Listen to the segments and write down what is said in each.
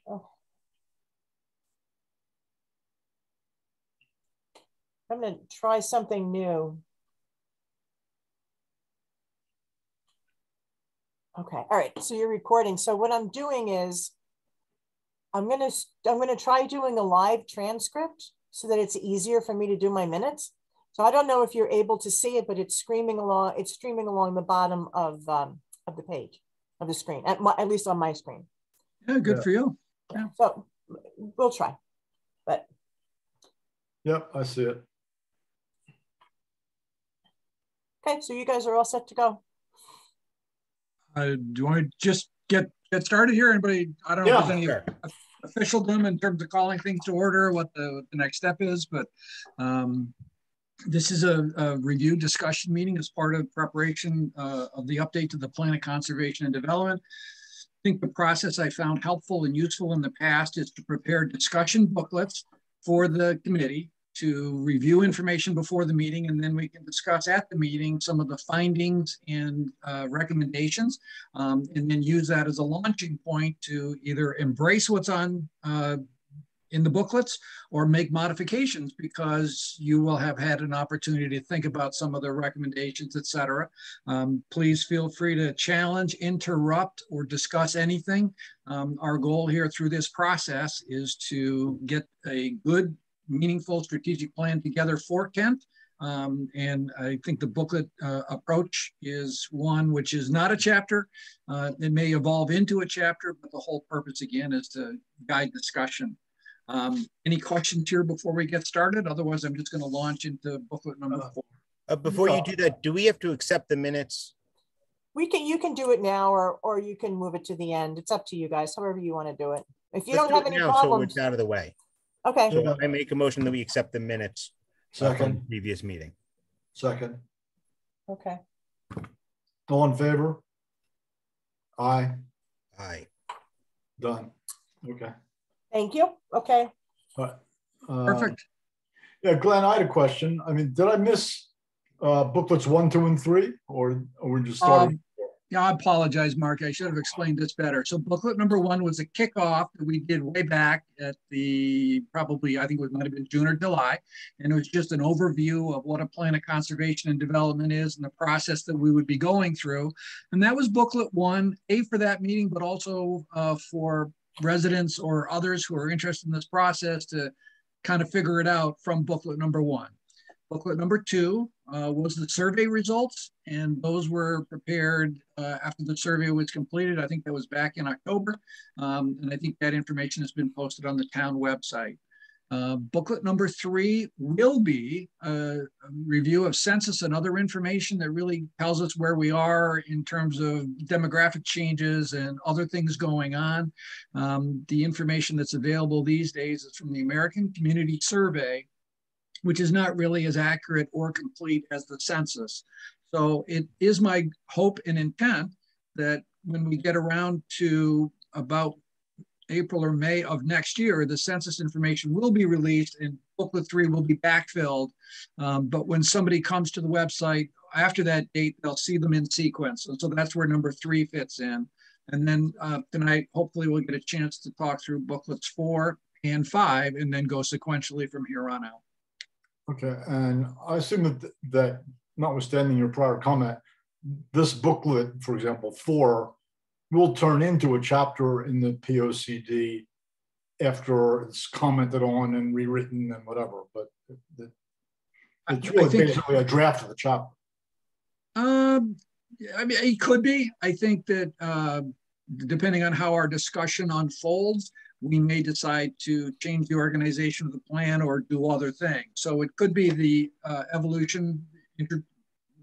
Oh. I'm going to try something new. Okay, all right, so you're recording. So what I'm doing is I'm gonna try doing a live transcript so that it's easier for me to do my minutes. So I don't know if you're able to see it, but it's streaming along the bottom of the page of the screen, at least on my screen. Yeah, good for you. Yeah. So we'll try, but. Yep, I see it. Okay, so you guys are all set to go. Do you want to just get started here? Anybody? I don't know if there's any officialdom in terms of calling things to order, what the next step is, but this is a review discussion meeting as part of preparation of the update to the Plan of Conservation and Development. I think the process I found helpful and useful in the past is to prepare discussion booklets for the committee to review information before the meeting, and then we can discuss at the meeting some of the findings and recommendations, and then use that as a launching point to either embrace what's on in the booklets or make modifications, because you will have had an opportunity to think about some of the recommendations, et cetera. Please feel free to challenge, interrupt, or discuss anything. Our goal here through this process is to get a good, meaningful strategic plan together for Kent. And I think the booklet approach is one which is not a chapter. It may evolve into a chapter, but the whole purpose again is to guide discussion. Any questions here before we get started? Otherwise, I'm just going to launch into booklet number 4. Before you do that, do we have to accept the minutes? You can do it now, or you can move it to the end. It's up to you guys, however you want to do it. If you don't have any problems, so it's out of the way. Okay. So I make a motion that we accept the minutes from the previous meeting. Second. Okay. All in favor? Aye. Aye. Done. Okay. Thank you. Okay. Perfect. Yeah, Glenn, I had a question. I mean, did I miss booklets 1, 2, and 3, or we're just starting? Yeah, I apologize, Mark. I should have explained this better. So booklet number 1 was a kickoff that we did way back at the, probably, I think it might have been June or July. And it was just an overview of what a plan of conservation and development is and the process that we would be going through. And that was booklet 1, for that meeting, but also for residents or others who are interested in this process to kind of figure it out from booklet number 1. Booklet number 2 was the survey results, and those were prepared after the survey was completed. I think that was back in October, and I think that information has been posted on the town website. Booklet number 3 will be a review of census and other information that really tells us where we are in terms of demographic changes and other things going on. The information that's available these days is from the American Community Survey, which is not really as accurate or complete as the census. So it is my hope and intent that when we get around to about April or May of next year, the census information will be released and booklet 3 will be backfilled. But when somebody comes to the website after that date, they'll see them in sequence. And so that's where number 3 fits in. And then tonight, hopefully we'll get a chance to talk through booklets 4 and 5 and then go sequentially from here on out. Okay, and I assume that notwithstanding your prior comment, this booklet, for example, 4, will turn into a chapter in the POCD after it's commented on and rewritten and whatever, but it's really basically a draft of the chapter. I mean, it could be. I think that depending on how our discussion unfolds, we may decide to change the organization of the plan or do other things. So it could be the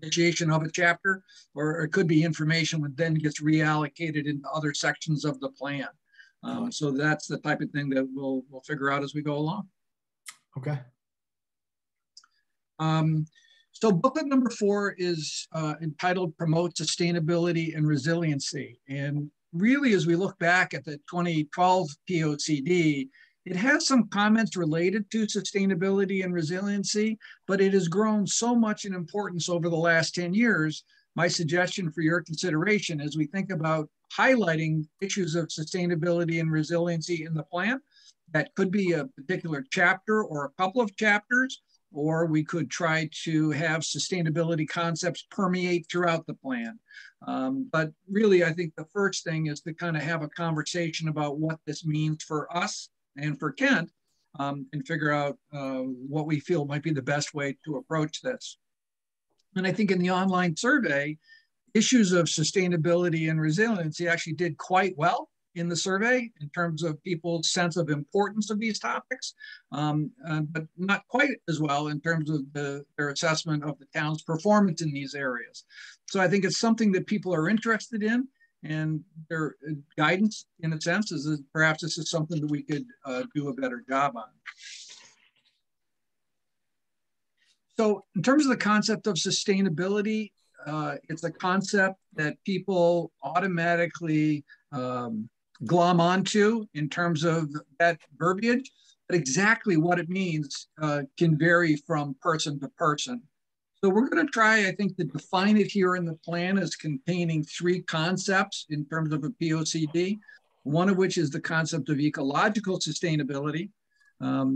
initiation of a chapter, or it could be information that then gets reallocated into other sections of the plan. So that's the type of thing that we'll figure out as we go along. Okay. So booklet number 4 is entitled Promote Sustainability and Resiliency. And really, as we look back at the 2012 POCD, it has some comments related to sustainability and resiliency, but it has grown so much in importance over the last 10 years. My suggestion for your consideration as we think about highlighting issues of sustainability and resiliency in the plan. That could be a particular chapter or a couple of chapters, or we could try to have sustainability concepts permeate throughout the plan. But really, I think the first thing is to kind of have a conversation about what this means for us and for Kent, and figure out what we feel might be the best way to approach this. And I think in the online survey, issues of sustainability and resiliency actually did quite well in the survey in terms of people's sense of importance of these topics, but not quite as well in terms of their assessment of the town's performance in these areas. So I think it's something that people are interested in, and their guidance, in a sense, is that perhaps this is something that we could do a better job on. So in terms of the concept of sustainability, it's a concept that people automatically glom onto in terms of that verbiage, but exactly what it means can vary from person to person. So we're going to try, I think, to define it here in the plan as containing 3 concepts in terms of a POCD, one of which is the concept of ecological sustainability.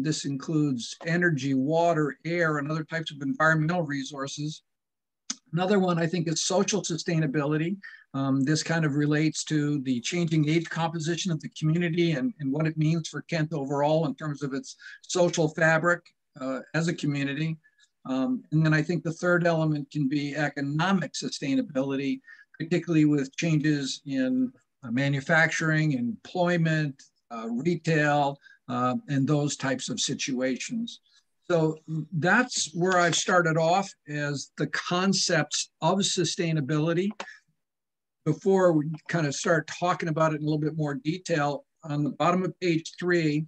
This includes energy, water, air, and other types of environmental resources. Another one, I think, is social sustainability. This kind of relates to the changing age composition of the community and what it means for Kent overall in terms of its social fabric as a community. And then I think the third element can be economic sustainability, particularly with changes in manufacturing, employment, retail, and those types of situations. So that's where I've started off as the concepts of sustainability. Before we kind of start talking about it in a little bit more detail, on the bottom of page 3,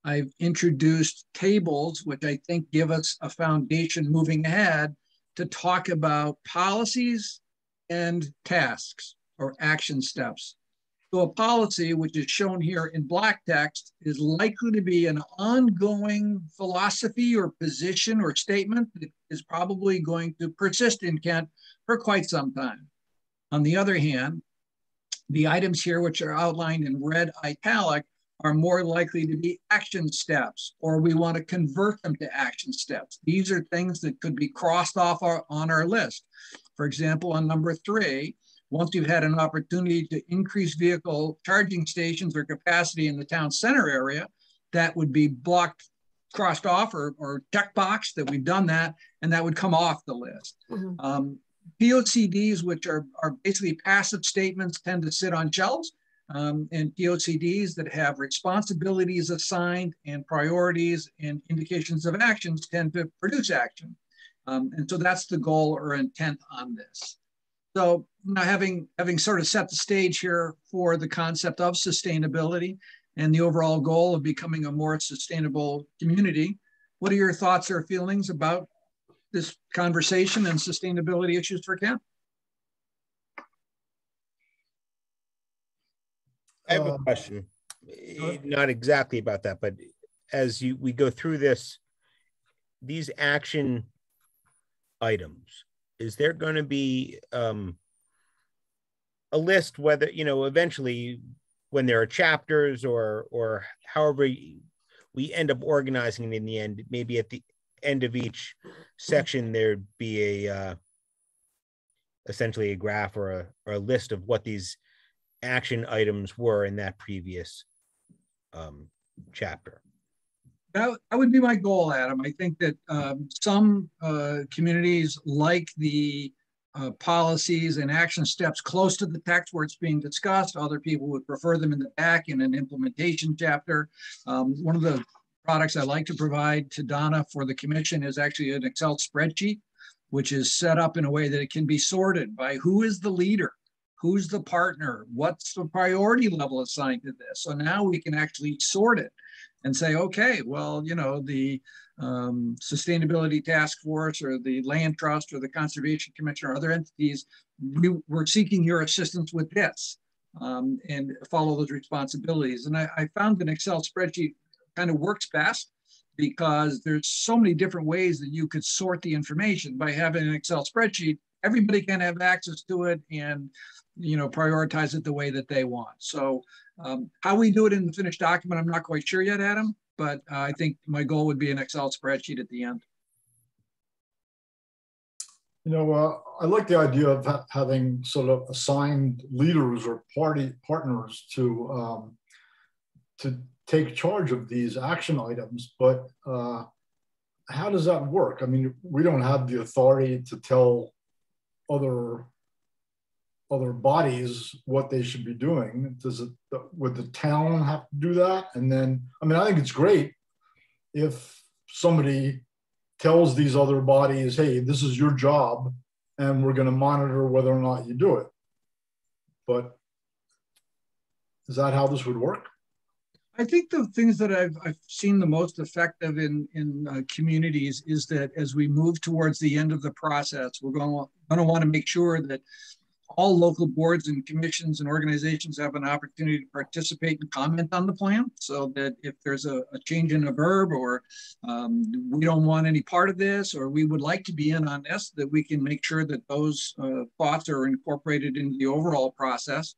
I've introduced tables, which I think give us a foundation moving ahead to talk about policies and tasks or action steps. So a policy, which is shown here in black text, is likely to be an ongoing philosophy or position or statement that is probably going to persist in Kent for quite some time. On the other hand, the items here, which are outlined in red italic, are more likely to be action steps, or we want to convert them to action steps. These are things that could be crossed off on our list. For example, on number 3, once you've had an opportunity to increase vehicle charging stations or capacity in the town center area, that would be blocked, crossed off, or checkboxed that we've done that, and that would come off the list. Mm-hmm. POCDs, which are basically passive statements, tend to sit on shelves. And POCDs that have responsibilities assigned and priorities and indications of actions tend to produce action. And so that's the goal or intent on this. So now having sort of set the stage here for the concept of sustainability and the overall goal of becoming a more sustainable community, what are your thoughts or feelings about this conversation and sustainability issues for Kent? I have a question, not exactly about that, but as we go through these action items, is there going to be a list, whether, eventually when there are chapters or however we end up organizing it in the end, maybe at the end of each section, there'd be essentially a graph or a list of what these action items were in that previous chapter. That would be my goal, Adam. I think that some communities like the policies and action steps close to the text where it's being discussed. Other people would prefer them in the back in an implementation chapter. One of the products I like to provide to Donna for the commission is actually an Excel spreadsheet, which is set up in a way that it can be sorted by who is the leader, who's the partner, what's the priority level assigned to this. So now we can actually sort it and say, okay, well, the Sustainability Task Force or the Land Trust or the Conservation Commission or other entities, we're seeking your assistance with this and follow those responsibilities. And I found an Excel spreadsheet kind of works best because there's so many different ways that you could sort the information. By having an Excel spreadsheet, everybody can have access to it, and prioritize it the way that they want. So how we do it in the finished document, I'm not quite sure yet, Adam, but I think my goal would be an Excel spreadsheet at the end. I like the idea of having sort of assigned leaders or partners to take charge of these action items, but how does that work? I mean, we don't have the authority to tell other bodies what they should be doing. Would the town have to do that? And then, I mean, I think it's great if somebody tells these other bodies, hey, this is your job, and we're going to monitor whether or not you do it. But is that how this would work? I think the things that I've seen the most effective in communities is that as we move towards the end of the process, we're going to want to make sure that all local boards and commissions and organizations have an opportunity to participate and comment on the plan, so that if there's a change in a verb, or we don't want any part of this, or we would like to be in on this, that we can make sure that those thoughts are incorporated into the overall process.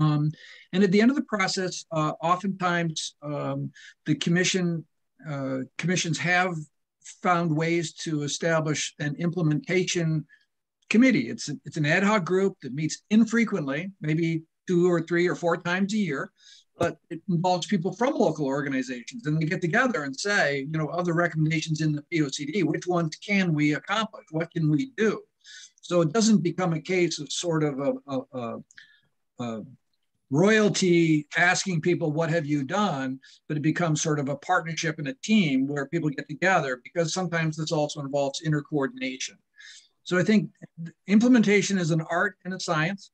And at the end of the process, oftentimes the commissions have found ways to establish an implementation committee. It's an ad hoc group that meets infrequently, maybe 2 or 3 or 4 times a year, but it involves people from local organizations, and they get together and say, of the recommendations in the POCD, which ones can we accomplish? What can we do? So it doesn't become a case of sort of a royalty asking people, what have you done? But it becomes sort of a partnership and a team where people get together, because sometimes this also involves intercoordination. So I think implementation is an art and a science.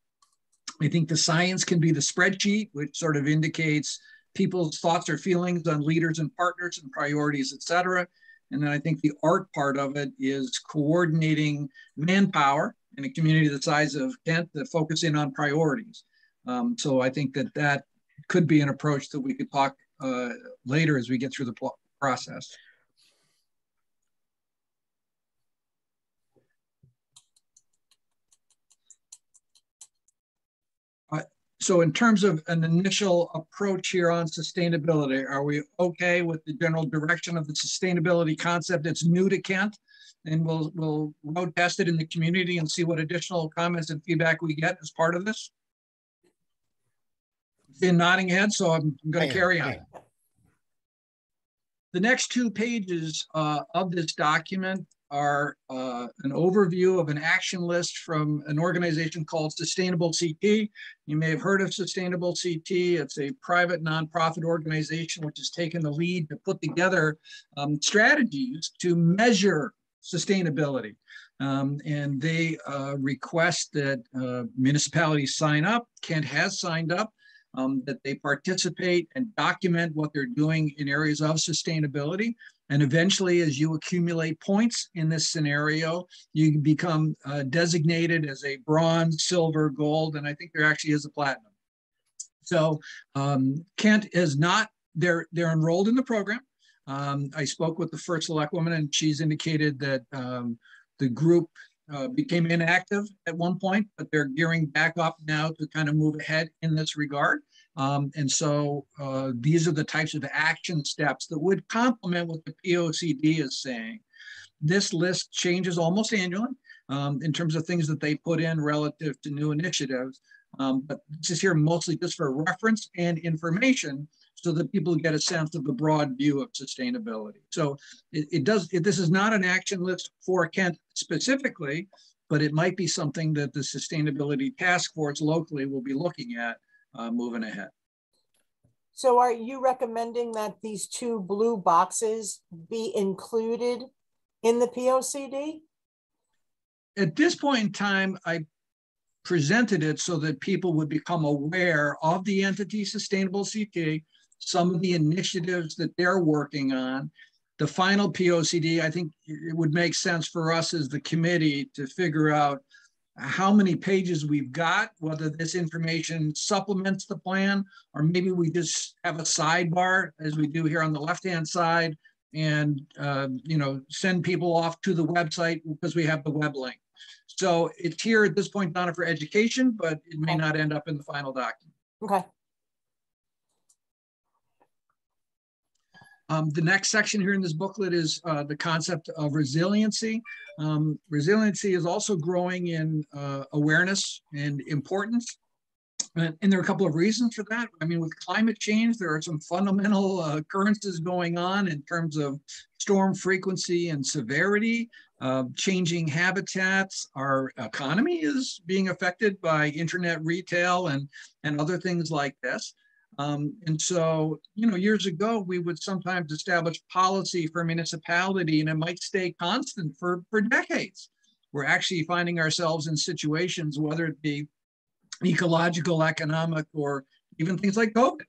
I think the science can be the spreadsheet, which sort of indicates people's thoughts or feelings on leaders and partners and priorities, et cetera. And then I think the art part of it is coordinating manpower in a community the size of Kent that focus in on priorities. So I think that could be an approach that we could talk later as we get through the process. So in terms of an initial approach here on sustainability, are we okay with the general direction of the sustainability concept? It's new to Kent, and we'll road test it in the community and see what additional comments and feedback we get as part of this. Been nodding head, so I'm going to carry on. The next 2 pages of this document are an overview of an action list from an organization called Sustainable CT. You may have heard of Sustainable CT. It's a private nonprofit organization which has taken the lead to put together strategies to measure sustainability. And they request that municipalities sign up. Kent has signed up. That they participate and document what they're doing in areas of sustainability. And eventually, as you accumulate points in this scenario, you become designated as a bronze, silver, gold, and I think there actually is a platinum. So Kent is not, they're enrolled in the program. I spoke with the first select woman, and she's indicated that the group became inactive at one point, but they're gearing back up now to kind of move ahead in this regard. And so these are the types of action steps that would complement what the POCD is saying. This list changes almost annually in terms of things that they put in relative to new initiatives. But this is here mostly just for reference and information, so that people get a sense of the broad view of sustainability. So this is not an action list for Kent specifically, but it might be something that the Sustainability Task Force locally will be looking at moving ahead. So are you recommending that these 2 blue boxes be included in the POCD? At this point in time, I presented it so that people would become aware of the entity Sustainable CT, some of the initiatives that they're working on. The final POCD, I think it would make sense for us as the committee to figure out how many pages we've got, whether this information supplements the plan, or maybe we just have a sidebar as we do here on the left-hand side, and send people off to the website because we have the web link. So it's here at this point, Donna, for education, but it may Okay. not end up in the final document. Okay. The next section here in this booklet is the concept of resiliency. Resiliency is also growing in awareness and importance. And there are a couple of reasons for that. I mean, with climate change, there are some fundamental occurrences going on in terms of storm frequency and severity, changing habitats. Our economy is being affected by internet retail and other things like this. And so, you know, years ago, we would sometimes establish policy for a municipality and it might stay constant for decades. We're actually finding ourselves in situations, whether it be ecological, economic, or even things like COVID.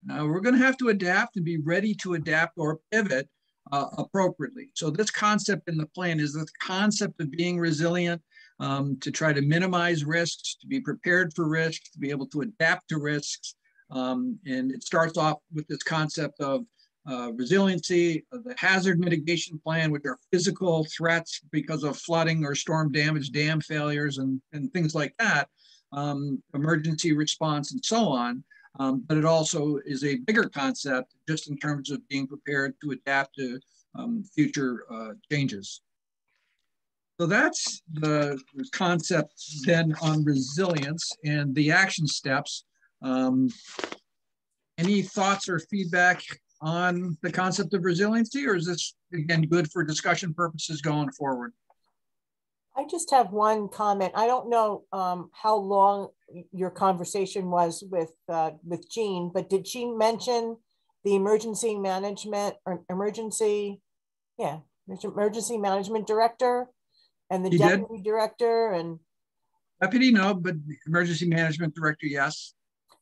We're going to have to adapt and be ready to adapt or pivot appropriately. So this concept in the plan is this concept of being resilient, to try to minimize risks, to be prepared for risks, to be able to adapt to risks. And it starts off with this concept of resiliency, the hazard mitigation plan, which are physical threats because of flooding or storm damage, dam failures, and things like that. Emergency response and so on, but it also is a bigger concept just in terms of being prepared to adapt to future changes. So that's the concept then on resilience and the action steps. Any thoughts or feedback on the concept of resiliency, or is this, again, good for discussion purposes going forward? I just have one comment. I don't know how long your conversation was with Jean, but did she mention the emergency management or emergency management director and the deputy director and deputy? No, but emergency management director, yes.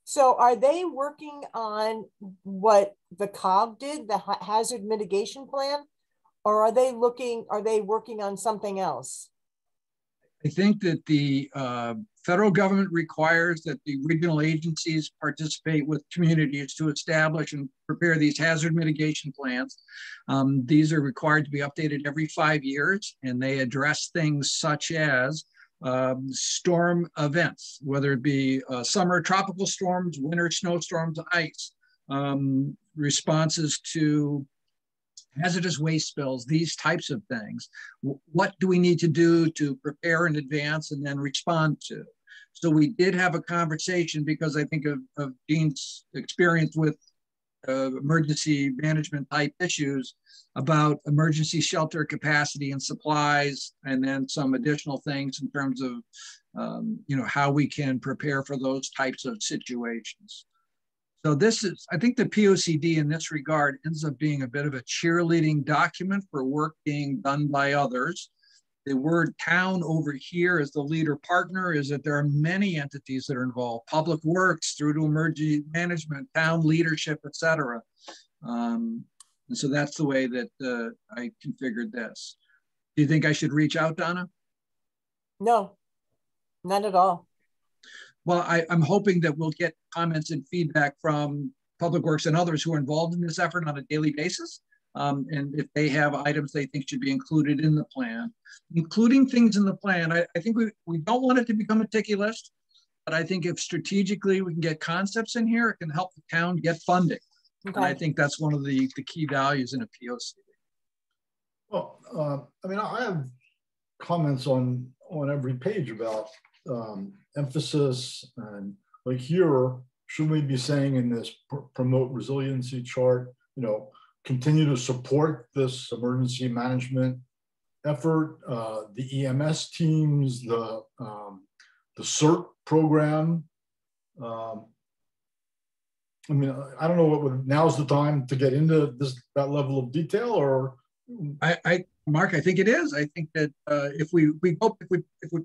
So are they working on what the COG did, the hazard mitigation plan, or are they working on something else? I think that the federal government requires that the regional agencies participate with communities to establish and prepare these hazard mitigation plans. These are required to be updated every 5 years, and they address things such as storm events, whether it be summer tropical storms, winter snowstorms, ice, responses to hazardous waste spills, these types of things. What do we need to do to prepare in advance and then respond to? So we did have a conversation because I think of Jean's experience with emergency management type issues about emergency shelter capacity and supplies, and then some additional things in terms of how we can prepare for those types of situations. So this is, I think the POCD in this regard ends up being a bit of a cheerleading document for work being done by others. The word town over here as the leader partner is that there are many entities that are involved, public works through to emergency management, town leadership, et cetera. And so that's the way that I configured this. Do you think I should reach out, Donna? No, not at all. Well, I'm hoping that we'll get comments and feedback from Public Works and others who are involved in this effort on a daily basis. And if they have items they think should be included in the plan, including things in the plan, I think we don't want it to become a ticky list, but I think if strategically we can get concepts in here, it can help the town get funding. Okay. And I think that's one of the key values in a POC. Well, I mean, I have comments on every page about emphasis, and like here, should we be saying in this promote resiliency chart, continue to support this emergency management effort, the EMS teams, the CERT program. I mean, I don't know now's the time to get into that level of detail, or Mark, I think it is. I think that if we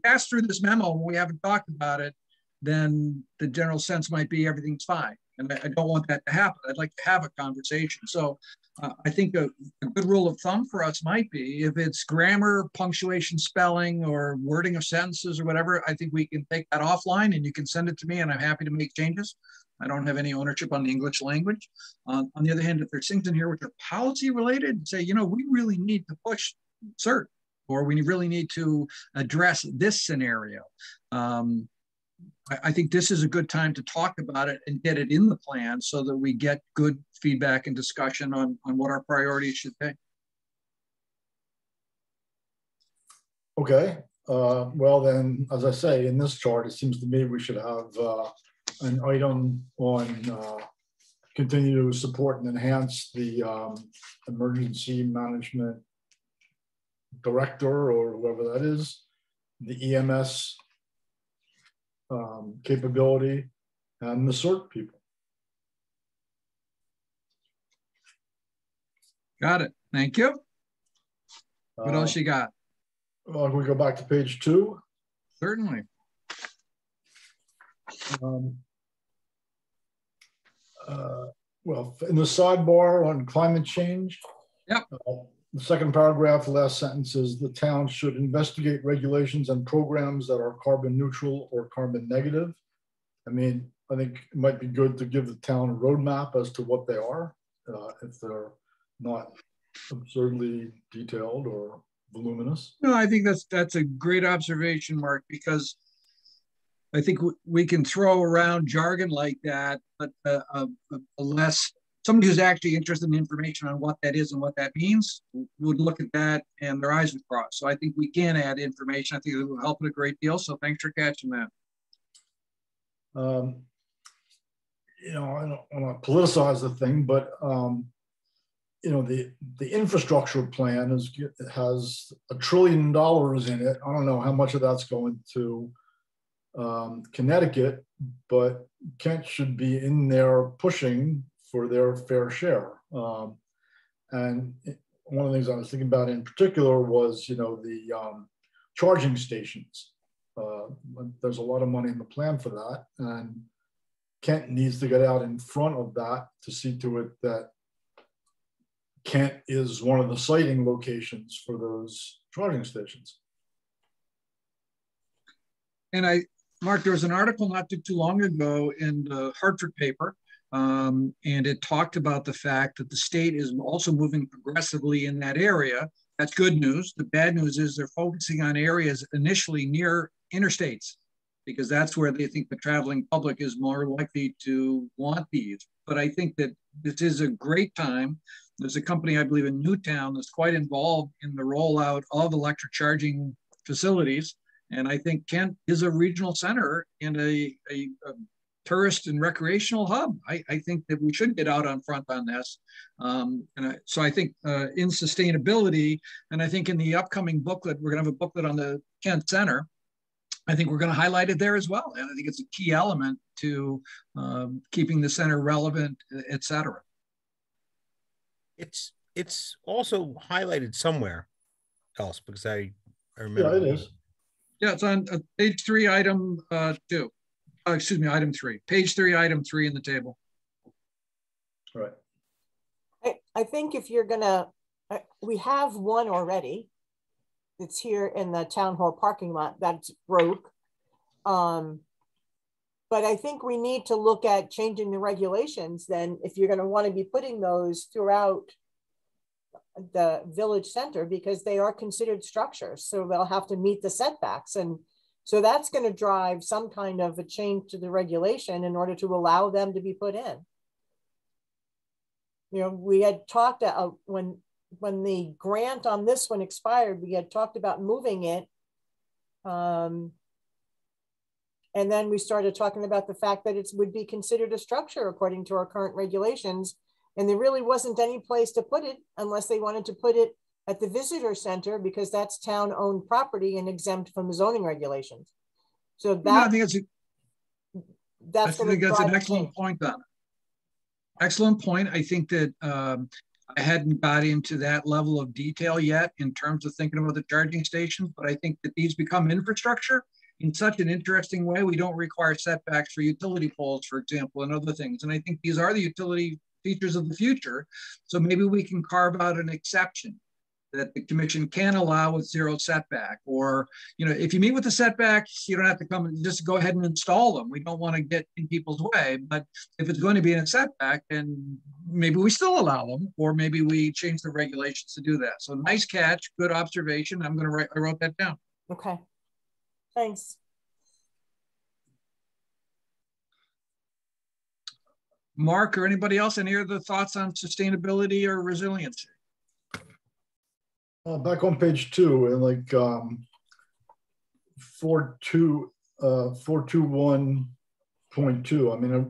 pass through this memo and we haven't talked about it, then the general sense might be everything's fine. And I don't want that to happen. I'd like to have a conversation. So I think a good rule of thumb for us might be if it's grammar, punctuation, spelling, or wording of sentences or whatever, I think we can take that offline and you can send it to me and I'm happy to make changes. I don't have any ownership on the English language. On the other hand, if there's things in here which are policy related, say, we really need to push CERT or we really need to address this scenario. I think this is a good time to talk about it and get it in the plan so that we get good feedback and discussion on what our priorities should be. Okay. Well, then, as I say, in this chart, it seems to me we should have an item on continue to support and enhance the emergency management director, or whoever that is, the EMS capability, and the CERT people. Got it. Thank you. What else you got? Well, can we go back to page 2? Certainly. Well, in the sidebar on climate change, yep. The second paragraph, last sentence is the town should investigate regulations and programs that are carbon neutral or carbon negative. I mean, I think it might be good to give the town a roadmap as to what they are, if they're not absurdly detailed or voluminous. No, I think that's a great observation, Mark, because I think we can throw around jargon like that, but somebody who's actually interested in information on what that is and what that means would look at that and their eyes would cross. So I think we can add information. I think it will help it a great deal. So thanks for catching that. You know, I don't want to politicize the thing, but you know, the infrastructure plan has $1 trillion in it. I don't know how much of that's going to Connecticut, but Kent should be in there pushing for their fair share. And one of the things I was thinking about in particular was, you know, the charging stations. There's a lot of money in the plan for that, and Kent needs to get out in front of that to see to it that Kent is one of the siting locations for those charging stations. And Mark, there was an article not too long ago in the Hartford paper, and it talked about the fact that the state is also moving progressively in that area. That's good news. The bad news is they're focusing on areas initially near interstates, because that's where they think the traveling public is more likely to want these. But I think that this is a great time. There's a company, I believe, in Newtown that's quite involved in the rollout of electric charging facilities. And I think Kent is a regional center and a tourist and recreational hub. I think that we should get out on front on this. So I think in sustainability, and I think in the upcoming booklet, we're gonna have a booklet on the Kent Center. I think we're gonna highlight it there as well. And I think it's a key element to keeping the center relevant, et cetera. It's also highlighted somewhere else, because I remember. Yeah, it is. Yeah, it's on page 3, item 2. Excuse me, item 3. Page 3, item 3 in the table. Right. I think if you're gonna, we have one already. It's here in the town hall parking lot that's broke. But I think we need to look at changing the regulations then if you're gonna want to be putting those throughout the village center, because they are considered structures. So they'll have to meet the setbacks. And so that's going to drive some kind of a change to the regulation in order to allow them to be put in. You know, we had talked when the grant on this one expired, we had talked about moving it. And then we started talking about the fact that it would be considered a structure according to our current regulations. And there really wasn't any place to put it unless they wanted to put it at the visitor center, because that's town-owned property and exempt from the zoning regulations. So that, I think that's an excellent point on it. Excellent point. I think that I hadn't got into that level of detail yet in terms of thinking about the charging stations, but I think that these become infrastructure in such an interesting way. We don't require setbacks for utility poles, for example, and other things. And I think these are the utility features of the future. So maybe we can carve out an exception that the commission can allow with zero setback. Or, you know, if you meet with the setbacks, you don't have to come and just go ahead and install them. We don't want to get in people's way, but if it's going to be in a setback, then maybe we still allow them, or maybe we change the regulations to do that. So nice catch, good observation. I'm going to I wrote that down. Okay, thanks. Mark or anybody else, any other thoughts on sustainability or resiliency? Back on page 2, and like 421.2. I mean, I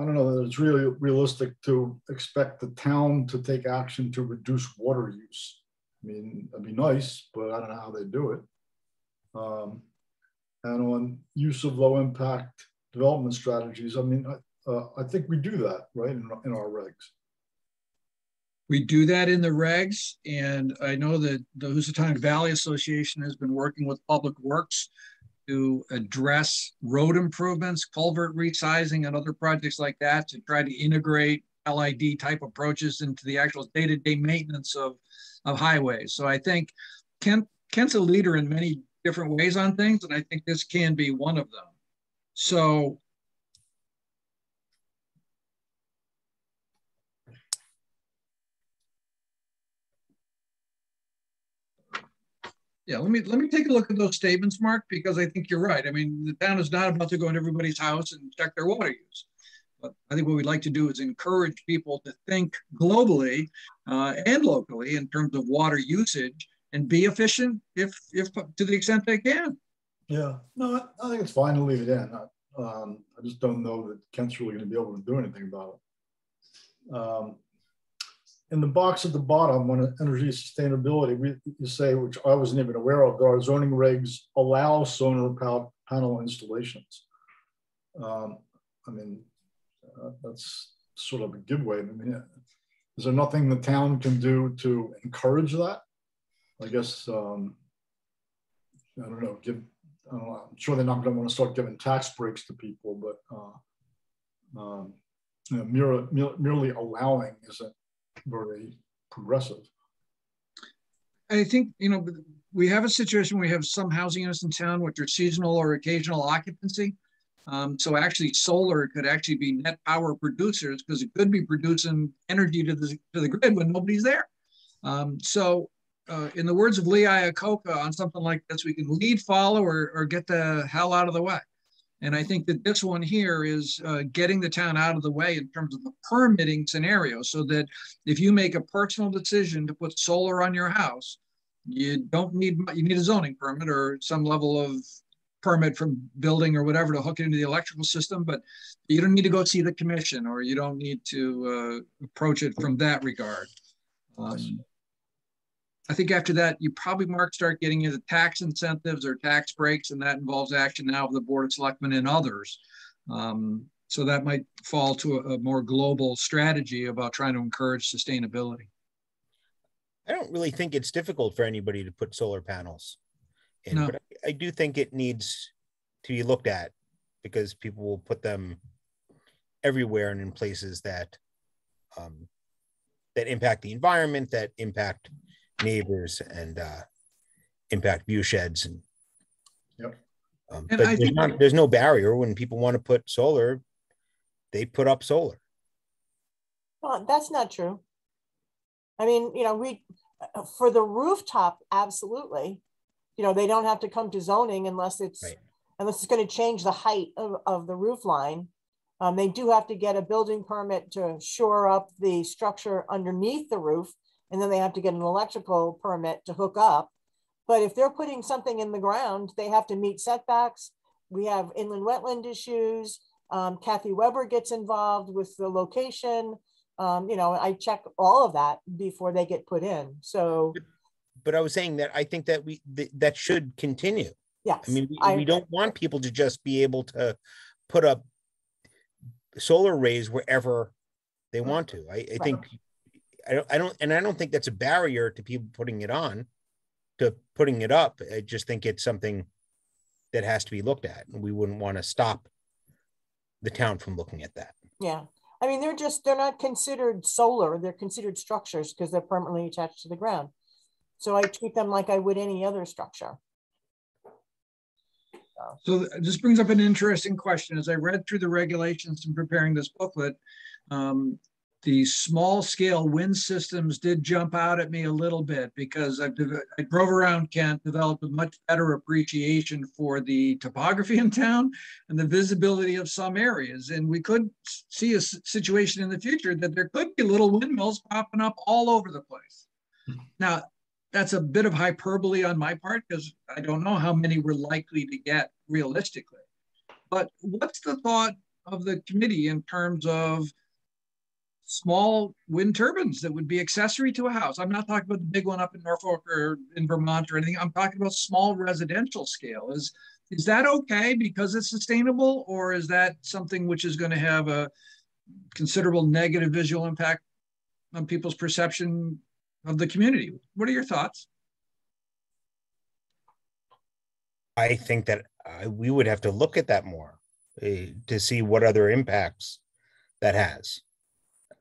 don't know that it's really realistic to expect the town to take action to reduce water use. I mean, that'd be nice, but I don't know how they do it. And on use of low impact development strategies, I mean, I think we do that, right, in our regs. We do that in the regs, and I know that the Housatonic Valley Association has been working with Public Works to address road improvements, culvert resizing, and other projects like that to try to integrate LID type approaches into the actual day-to-day maintenance of highways. So I think Kent's a leader in many different ways on things, and I think this can be one of them. So yeah, let me take a look at those statements, Mark, because I think you're right. I mean, the town is not about to go into everybody's house and check their water use. But I think what we'd like to do is encourage people to think globally and locally in terms of water usage and be efficient if to the extent they can. Yeah, no, I think it's fine to leave it in. I just don't know that Kent's really going to be able to do anything about it. In the box at the bottom on energy sustainability, you say, which I wasn't even aware of, that our zoning regs allow solar panel installations. I mean, that's sort of a giveaway. I mean, is there nothing the town can do to encourage that? I guess, I don't know, I'm sure they're not going to want to start giving tax breaks to people, but you know, merely allowing isn't very progressive. I think, you know, we have a situation where we have some housing units in town which are seasonal or occasional occupancy. So actually solar could actually be net power producers because it could be producing energy to the grid when nobody's there. In the words of Lee Iacocca, on something like this, we can lead, follow, or get the hell out of the way. And I think that this one here is getting the town out of the way in terms of the permitting scenario, so that if you make a personal decision to put solar on your house, you need a zoning permit or some level of permit from building or whatever to hook it into the electrical system, but you don't need to go see the commission, or you don't need to approach it from that regard. I think after that, you probably, Mark, start getting into tax incentives or tax breaks, and that involves action now of the Board of Selectmen and others. So that might fall to a more global strategy about trying to encourage sustainability. I don't really think it's difficult for anybody to put solar panels in, no. But I do think it needs to be looked at, because people will put them everywhere and in places that that impact the environment, that impact neighbors, and impact view sheds. And, yep. But there's no barrier. When people want to put solar, they put up solar. Well, that's not true. I mean, you know, for the rooftop, absolutely. You know, they don't have to come to zoning unless it's going to change the height of the roof line. They do have to get a building permit to shore up the structure underneath the roof, and then they have to get an electrical permit to hook up. But if they're putting something in the ground, they have to meet setbacks. We have inland wetland issues. Kathy Weber gets involved with the location. You know, I check all of that before they get put in. So, but I was saying that I think that that should continue. Yes. I mean, we don't want people to just be able to put up solar arrays wherever they want to. I think I don't think that's a barrier to people putting it up. I just think it's something that has to be looked at, and we wouldn't want to stop the town from looking at that. Yeah. I mean, they're not considered solar. They're considered structures because they're permanently attached to the ground. So I treat them like I would any other structure. So this brings up an interesting question. As I read through the regulations in preparing this booklet, the small scale wind systems did jump out at me a little bit because I drove around Kent, developed a much better appreciation for the topography in town and the visibility of some areas. And we could see a situation in the future that there could be little windmills popping up all over the place. Now, that's a bit of hyperbole on my part because I don't know how many we're likely to get realistically. But what's the thought of the committee in terms of small wind turbines that would be accessory to a house? I'm not talking about the big one up in Norfolk or in Vermont or anything. I'm talking about small residential scale. Is that okay because it's sustainable, or is that something which is going to have a considerable negative visual impact on people's perception of the community? What are your thoughts? I think that we would have to look at that more to see what other impacts that has.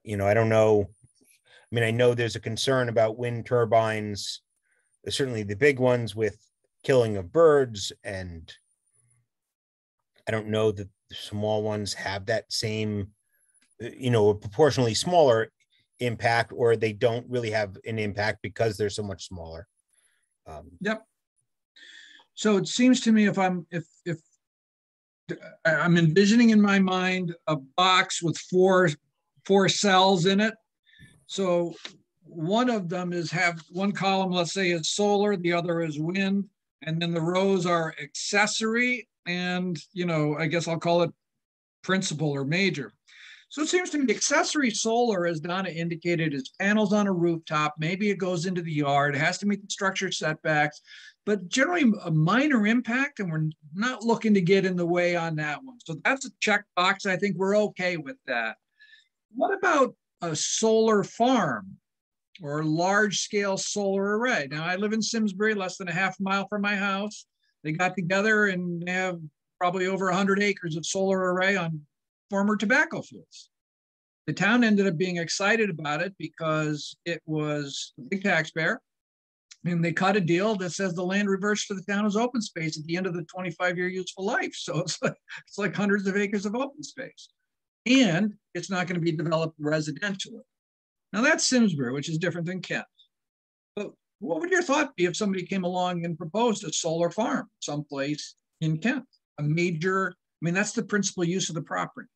You know, I don't know. I mean, I know there's a concern about wind turbines, certainly the big ones with killing of birds. And I don't know that the small ones have that same, you know, proportionally smaller impact, or they don't really have an impact because they're so much smaller. Yep. So it seems to me if I'm envisioning in my mind a box with four cells in it. So one of them is have one column, let's say, is solar, the other is wind, and then the rows are accessory, and, you know, I guess I'll call it principal or major. So it seems to me accessory solar, as Donna indicated, is panels on a rooftop. Maybe it goes into the yard, it has to meet the structure setbacks, but generally a minor impact, and we're not looking to get in the way on that one. So that's a check box. I think we're okay with that. What about a solar farm or large scale solar array? Now, I live in Simsbury, less than a half mile from my house. They got together and they have probably over 100 acres of solar array on former tobacco fields. The town ended up being excited about it because it was a big taxpayer. And they cut a deal that says the land reverts to the town as open space at the end of the 25-year useful life. So it's like hundreds of acres of open space. And it's not going to be developed residentially. Now that's Simsbury, which is different than Kent. But what would your thought be if somebody came along and proposed a solar farm someplace in Kent? A major, I mean, that's the principal use of the property.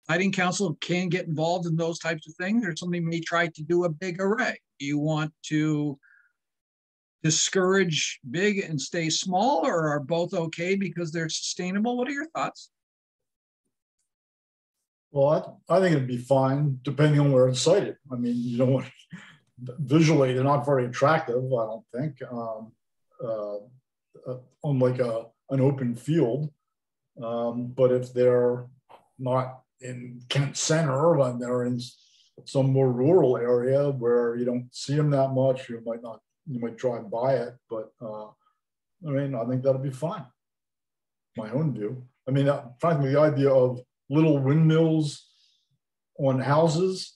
Lighting council can get involved in those types of things, or somebody may try to do a big array. Do you want to discourage big and stay small, or are both okay because they're sustainable? What are your thoughts? Well, I think it'd be fine depending on where it's sited. I mean, you don't want, visually, they're not very attractive, I don't think, on like an open field. But if they're not in Kent Center, and they're in some more rural area where you don't see them that much, you might drive by it. But I mean, I think that'll be fine. My own view. I mean, frankly, the idea of little windmills on houses,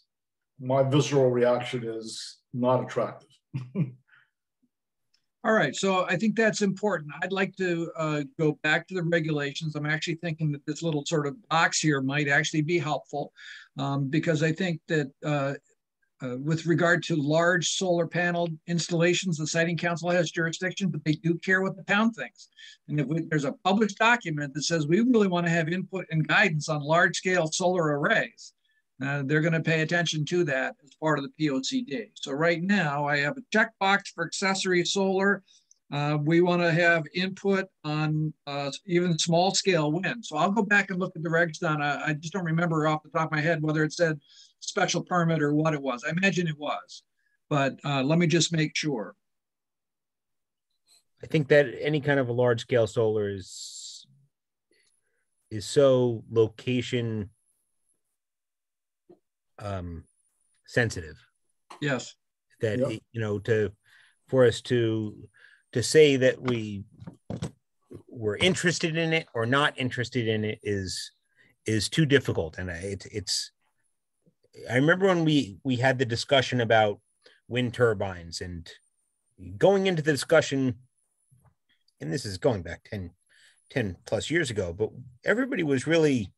my visceral reaction is not attractive. All right, so I think that's important. I'd like to go back to the regulations. I'm actually thinking that this little sort of box here might actually be helpful because I think that with regard to large solar panel installations, the Siting Council has jurisdiction, but they do care what the town thinks. And if there's a published document that says we really want to have input and guidance on large scale solar arrays, they're going to pay attention to that as part of the POCD. So right now I have a checkbox for accessory solar. We want to have input on even small scale wind. So I'll go back and look at the regs, Donna. I just don't remember off the top of my head whether it said special permit or what it was. I imagine it was, but let me just make sure. I think that any kind of a large scale solar is so location sensitive. Yes. That, yep. You know, for us to say that we were interested in it or not interested in it is too difficult. And I remember when we had the discussion about wind turbines, and going into the discussion, and this is going back 10 plus years ago, but everybody was really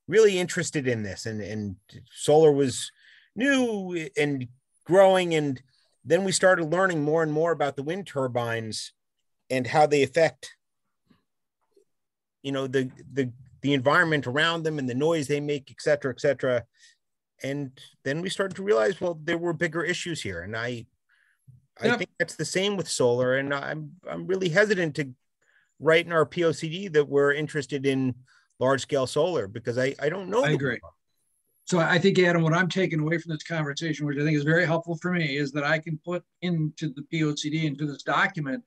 interested in this, and solar was new and growing. And then we started learning more and more about the wind turbines and how they affect, the environment around them and the noise they make, et cetera, et cetera. And then we started to realize, well, there were bigger issues here. And I think that's the same with solar. And I'm really hesitant to write in our POCD that we're interested in large scale solar, because I don't know. I agree. So I think, Adam, what I'm taking away from this conversation, which I think is very helpful for me, is that I can put into the POCD, into this document,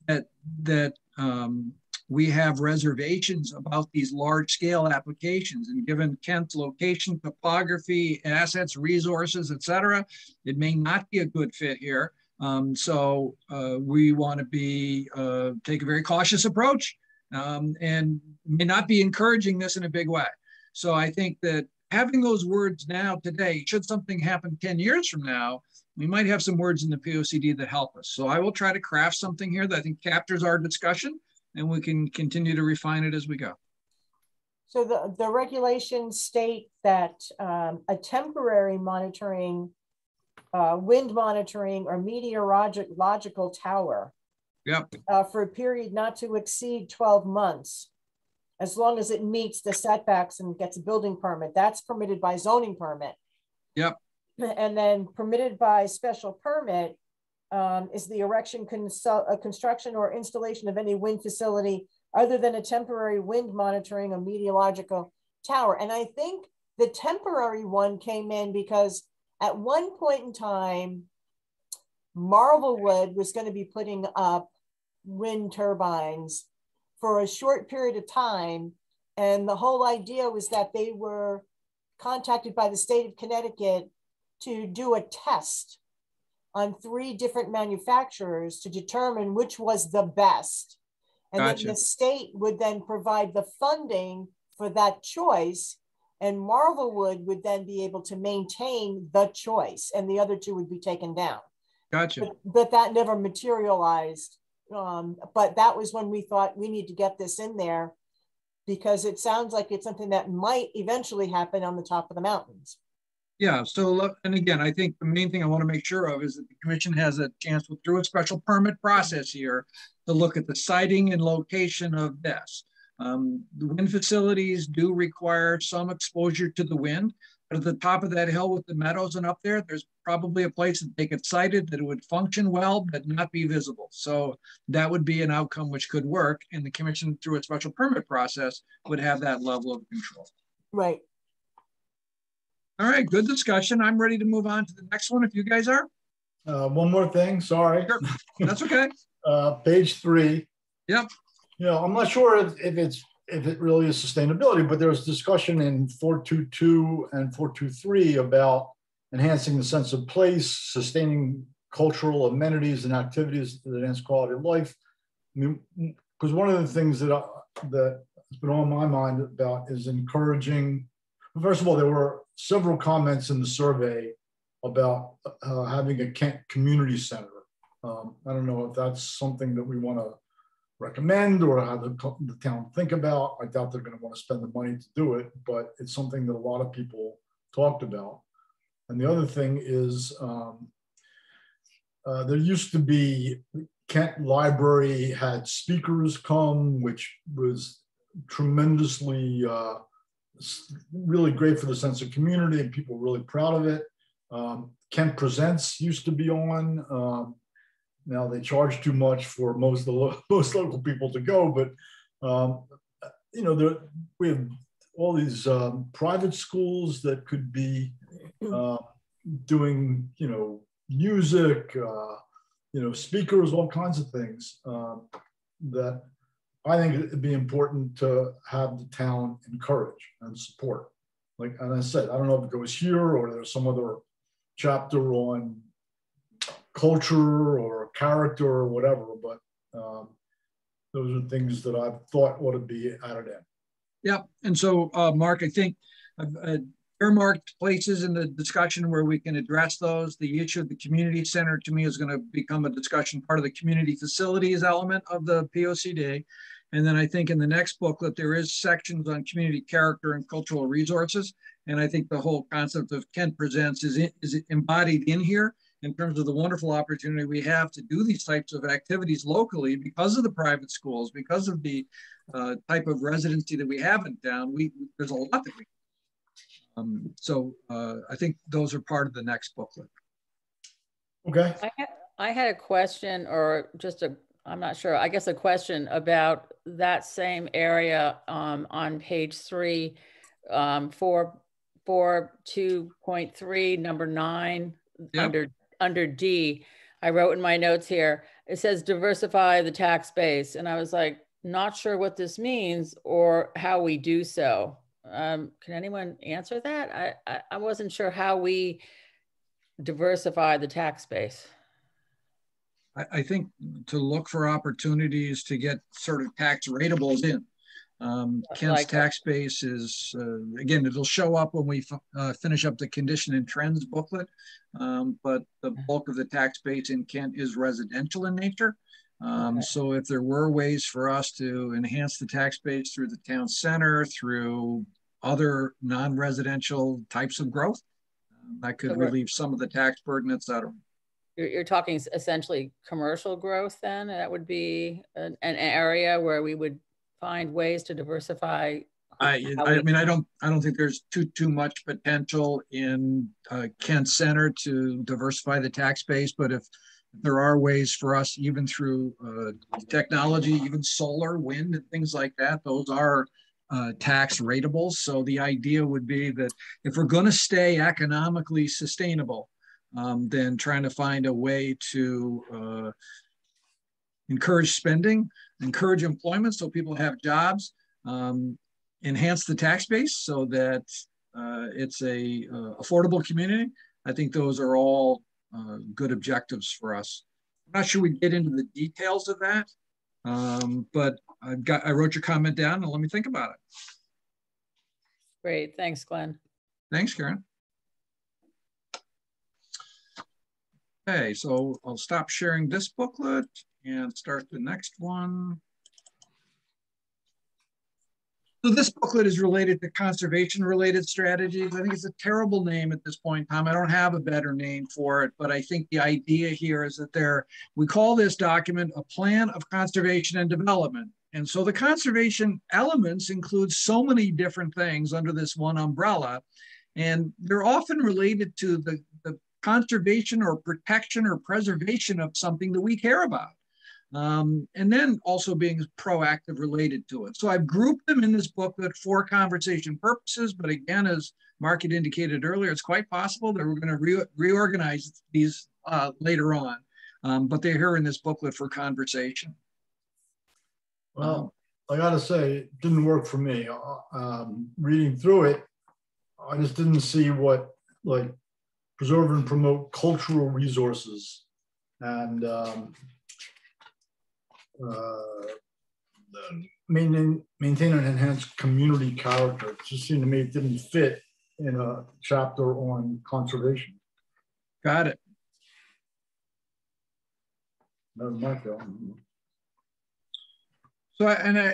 that we have reservations about these large scale applications, and given Kent's location, topography, assets, resources, et cetera, it may not be a good fit here. So we want to take a very cautious approach, and may not be encouraging this in a big way. So I think that having those words now today, should something happen 10 years from now, we might have some words in the POCD that help us. So I will try to craft something here that I think captures our discussion, and we can continue to refine it as we go. So the regulations state that a temporary monitoring, wind monitoring or meteorological tower, for a period not to exceed 12 months, as long as it meets the setbacks and gets a building permit, that's permitted by zoning permit. Yep. And then permitted by special permit is the erection, construction, or installation of any wind facility other than a temporary wind monitoring or meteorological tower. And I think the temporary one came in because at one point in time, Marvelwood was going to be putting up wind turbines for a short period of time. And the whole idea was that they were contacted by the state of Connecticut to do a test on 3 different manufacturers to determine which was the best. And then the state would then provide the funding for that choice, and Marvelwood would then be able to maintain the choice, and the other 2 would be taken down. Gotcha. But that never materialized. But that was when we thought we need to get this in there, because it sounds like it's something that might eventually happen on the top of the mountains. Yeah, so, and again, I think the main thing I want to make sure of is that the commission has a chance through a special permit process here to look at the siting and location of this. The wind facilities do require some exposure to the wind, but at the top of that hill with the meadows and up there, there's probably a place that they get sited that it would function well, but not be visible. So that would be an outcome which could work, and the commission through a special permit process would have that level of control. Right. All right, good discussion. I'm ready to move on to the next one if you guys are. One more thing, sorry. Sure. That's okay. Page 3. Yep. I'm not sure if it really is sustainability, but there was discussion in 422 and 423 about enhancing the sense of place, sustaining cultural amenities and activities that enhance quality of life. I mean, because one of the things that has been on my mind about is encouraging. First of all, there were several comments in the survey about having a Kent community center. I don't know if that's something that we want to recommend or have the town think about. I doubt they're going to want to spend the money to do it, but it's something that a lot of people talked about. And the other thing is there used to be, Kent Library had speakers come, which was tremendously really great for the sense of community, and people were really proud of it. Kent Presents used to be on. Now they charge too much for most local people to go, but we have all these private schools that could be doing music, speakers, all kinds of things that I think it'd be important to have the town encourage and support. Like, and I said, I don't know if it goes here or there's some other chapter on culture or character or whatever, but those are things that I've thought ought to be added in. Yeah, and so Mark, I think earmarked places in the discussion where we can address those. The issue of the community center to me is going to become a discussion part of the community facilities element of the POCD. And then I think in the next booklet, there is sections on community character and cultural resources. And I think the whole concept of Kent Presents is embodied in here in terms of the wonderful opportunity we have to do these types of activities locally because of the private schools, because of the type of residency that we have in town. There's a lot that we so I think those are part of the next booklet. Okay. I had a question, or just I'm not sure, I guess a question about that same area on page 3, 4.2.3, number 9, yep. under D. I wrote in my notes here, it says diversify the tax base. And I was like, not sure what this means or how we do so. Can anyone answer that? I wasn't sure how we diversify the tax base. I think to look for opportunities to get sort of tax ratables in. Kent's tax base is, again, it'll show up when we finish up the condition and trends booklet, but the bulk of the tax base in Kent is residential in nature. So if there were ways for us to enhance the tax base through the town center, through other non-residential types of growth, that could relieve some of the tax burden, et cetera. You're talking essentially commercial growth then? That would be an area where we would find ways to diversify. I mean, I don't think there's too much potential in Kent Center to diversify the tax base, but if there are ways for us, even through technology, even solar, wind, and things like that, those are tax ratables. So the idea would be that if we're going to stay economically sustainable, then trying to find a way to encourage spending, encourage employment so people have jobs, enhance the tax base so that it's a affordable community. I think those are all good objectives for us. I'm not sure we get into the details of that, but I wrote your comment down and let me think about it. Great, thanks, Glenn. Thanks, Karen. Okay, so I'll stop sharing this booklet and start the next one. So this booklet is related to conservation-related strategies. I think it's a terrible name at this point in time. I don't have a better name for it, but I think the idea here is that we call this document a plan of conservation and development. And so the conservation elements include so many different things under this one umbrella, and they're often related to the conservation or protection or preservation of something that we care about. And then also being proactive related to it. So I've grouped them in this booklet for conversation purposes, but again, as Mark had indicated earlier, it's quite possible that we're going to reorganize these later on, but they're here in this booklet for conversation. Well, I gotta say, it didn't work for me. Reading through it, I just didn't see what, like, preserve and promote cultural resources and maintain and enhance community character. It just seemed to me it didn't fit in a chapter on conservation. Got it. That was my feeling. So,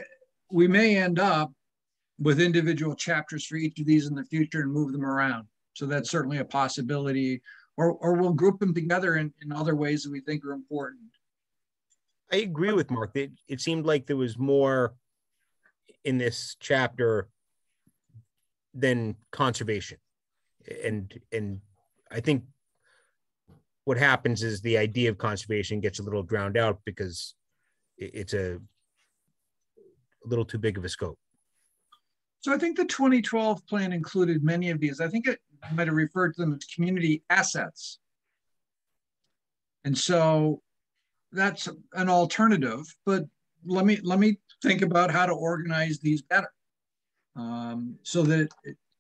we may end up with individual chapters for each of these in the future and move them around. So that's certainly a possibility, or we'll group them together in other ways that we think are important. I agree with Mark. It seemed like there was more in this chapter than conservation. And I think what happens is the idea of conservation gets a little drowned out because it's a little too big of a scope. So I think the 2012 plan included many of these. I think it might have referred to them as community assets. And so that's an alternative, but let me think about how to organize these better. So that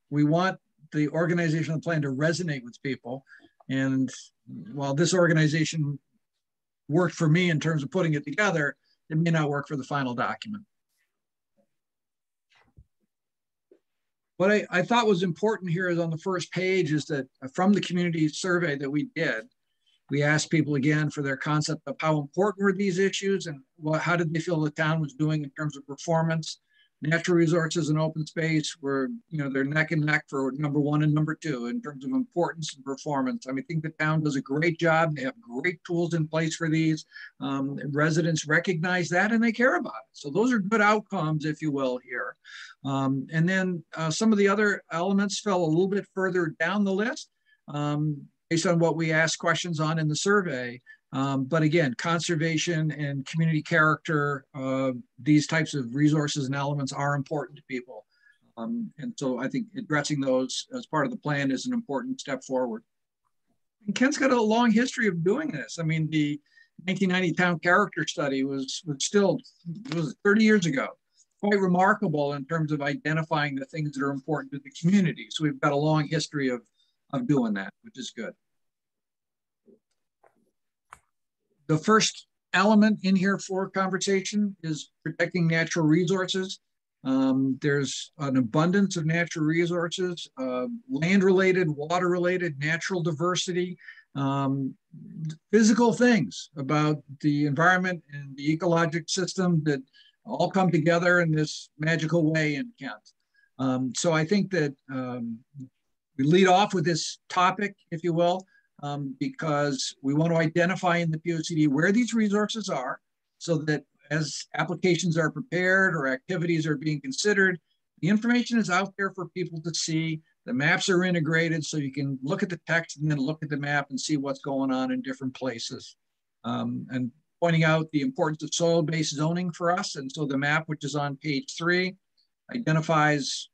we want the organizational plan to resonate with people. And while this organization worked for me in terms of putting it together, it may not work for the final document. What I thought was important here is on the first page is that from the community survey that we did, we asked people again for their concept of how important were these issues and how did they feel the town was doing in terms of performance. Natural resources and open space were, they're neck and neck for number 1 and number 2 in terms of importance and performance. I think the town does a great job. They have great tools in place for these. Residents recognize that and they care about it. So those are good outcomes, if you will, here. And then some of the other elements fell a little bit further down the list based on what we asked questions on in the survey. But again, conservation and community character, these types of resources and elements are important to people. And so I think addressing those as part of the plan is an important step forward. And Kent's got a long history of doing this. The 1990 town character study was 30 years ago. Quite remarkable in terms of identifying the things that are important to the community. So we've got a long history of doing that, which is good. The first element in here for conversation is protecting natural resources. There's an abundance of natural resources, land-related, water-related, natural diversity, physical things about the environment and the ecologic system that all come together in this magical way in Kent. So I think that we lead off with this topic, if you will, because we want to identify in the POCD where these resources are so that as applications are prepared or activities are being considered, the information is out there for people to see. The maps are integrated so you can look at the text and then look at the map and see what's going on in different places. And pointing out the importance of soil-based zoning for us. And so the map, which is on page 3, identifies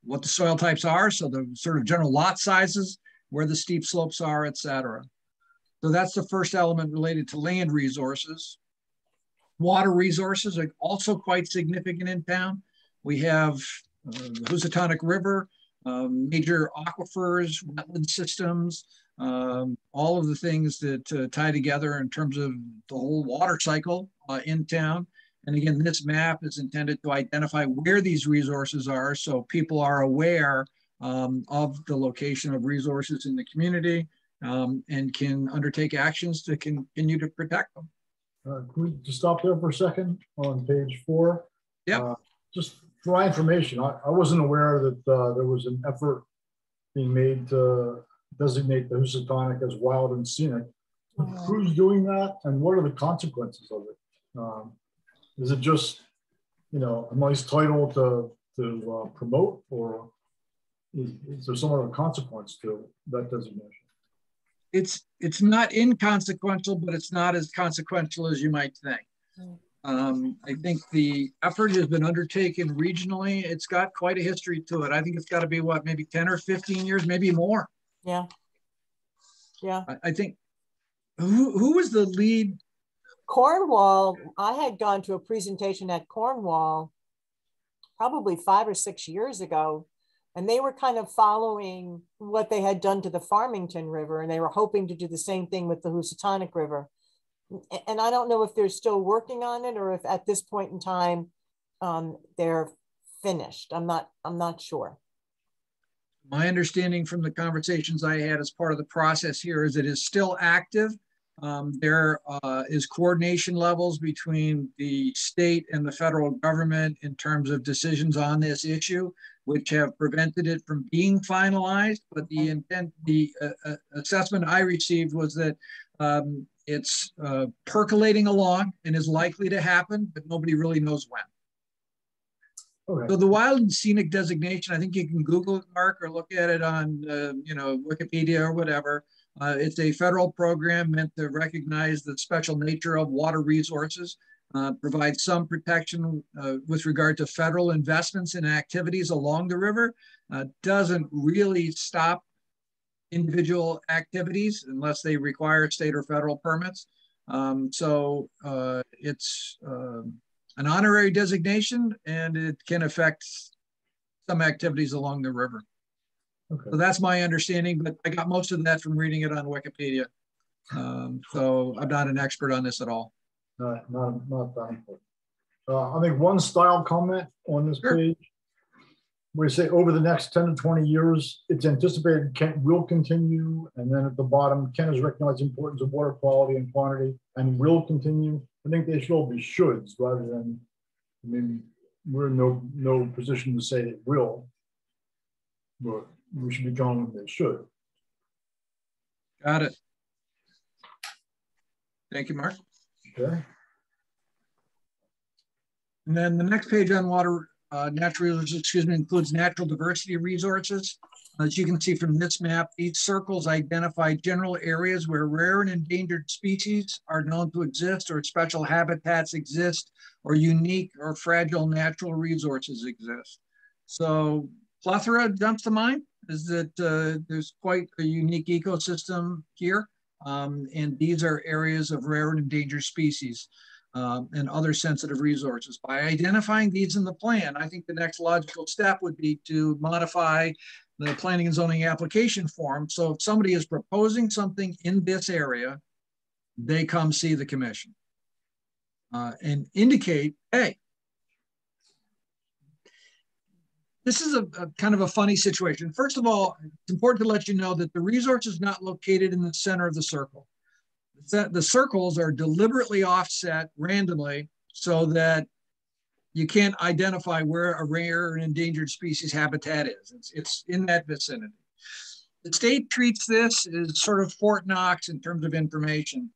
what the soil types are. So the sort of general lot sizes, where the steep slopes are, et cetera. So that's the first element related to land resources. Water resources are also quite significant in town. We have the Housatonic River, major aquifers, wetland systems, all of the things that tie together in terms of the whole water cycle in town. And again, this map is intended to identify where these resources are so people are aware of the location of resources in the community and can undertake actions to continue to protect them. Can we just stop there for a second on page 4? Yeah. Just for my information, I wasn't aware that there was an effort being made to designate the Housatonic as wild and scenic. Who's doing that and what are the consequences of it? Is it just, a nice title to promote, or is there some other consequence to that designation? It's not inconsequential, but it's not as consequential as you might think. I think the effort has been undertaken regionally. It's got quite a history to it. I think it's got to be maybe 10 or 15 years, maybe more. Yeah. I think who was the lead? Cornwall. I had gone to a presentation at Cornwall probably 5 or 6 years ago, and they were kind of following what they had done to the Farmington River, and they were hoping to do the same thing with the Housatonic River. And I don't know if they're still working on it or if at this point in time they're finished. I'm not sure. My understanding from the conversations I had as part of the process here is it is still active. There is coordination levels between the state and the federal government in terms of decisions on this issue, which have prevented it from being finalized. But the assessment I received was that it's percolating along and is likely to happen, but nobody really knows when. Okay. So the wild and scenic designation, I think you can Google it, Mark, or look at it on Wikipedia or whatever. It's a federal program meant to recognize the special nature of water resources, provide some protection with regard to federal investments in activities along the river, doesn't really stop individual activities unless they require state or federal permits. So it's an honorary designation and it can affect some activities along the river. Okay. So that's my understanding, but I got most of that from reading it on Wikipedia. So I'm not an expert on this at all. Not that important. I think one style comment on this page. we say over the next 10 to 20 years, it's anticipated will continue. And then at the bottom, Ken has recognized the importance of water quality and quantity and will continue. I think they should all be shoulds rather than, I mean, we're in no position to say it will, but we should be going with they should. Got it. Thank you, Mark. Okay. And then the next page on water, natural resources, excuse me, includes natural diversity resources. As you can see from this map, these circles identify general areas where rare and endangered species are known to exist, or special habitats exist, or unique or fragile natural resources exist. So plethora jumps to mind, is that there's quite a unique ecosystem here. And these are areas of rare and endangered species and other sensitive resources. By identifying these in the plan, I think the next logical step would be to modify the planning and zoning application form. So if somebody is proposing something in this area, they come see the commission and indicate, hey, this is a kind of a funny situation. First of all, it's important to let you know that the resource is not located in the center of the circle. The circles are deliberately offset randomly so that you can't identify where a rare and endangered species habitat is. It's in that vicinity. The state treats this as sort of Fort Knox in terms of information.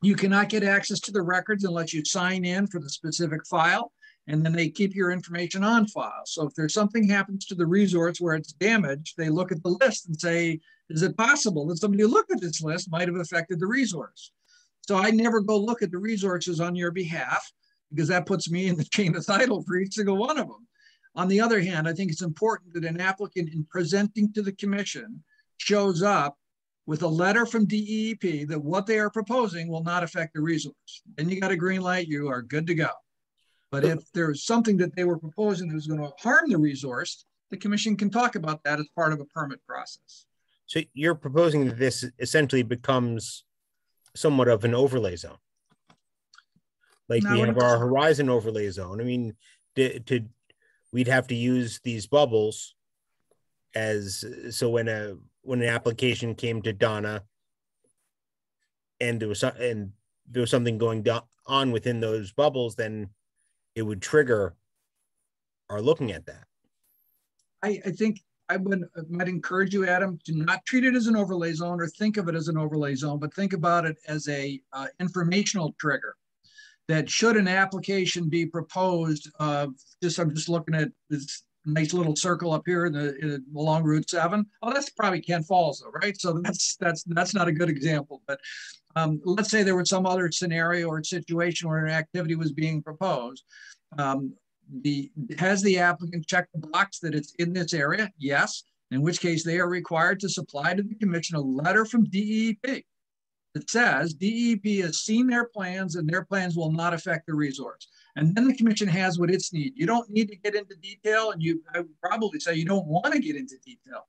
You cannot get access to the records unless you sign in for the specific file, and then they keep your information on file. So if there's something happens to the resource where it's damaged, they look at the list and say, is it possible that somebody who looked at this list might have affected the resource? So I never go look at the resources on your behalf, because that puts me in the chain of title for each single one of them. On the other hand, I think it's important that an applicant in presenting to the commission shows up with a letter from DEEP that what they are proposing will not affect the resource. Then you got a green light, you are good to go. But if there's something that they were proposing that was going to harm the resource, the commission can talk about that as part of a permit process. So you're proposing that this essentially becomes somewhat of an overlay zone. Like we have our horizon overlay zone. I mean, we'd have to use these bubbles as, so when an application came to Donna and there was something going on within those bubbles, then it would trigger our looking at that. I think I might encourage you, Adam, to not treat it as an overlay zone or think of it as an overlay zone, but think about it as a informational trigger. That should an application be proposed, I'm just looking at this nice little circle up here along Route 7. Oh, that's probably Kent Falls, though, right? So that's not a good example. But let's say there was some other scenario or situation where an activity was being proposed. Has the applicant checked the box that it's in this area? Yes. In which case they are required to supply to the commission a letter from DEEP that says DEP has seen their plans and their plans will not affect the resource. And then the commission has what it's need. You don't need to get into detail, and I would probably say you don't want to get into detail.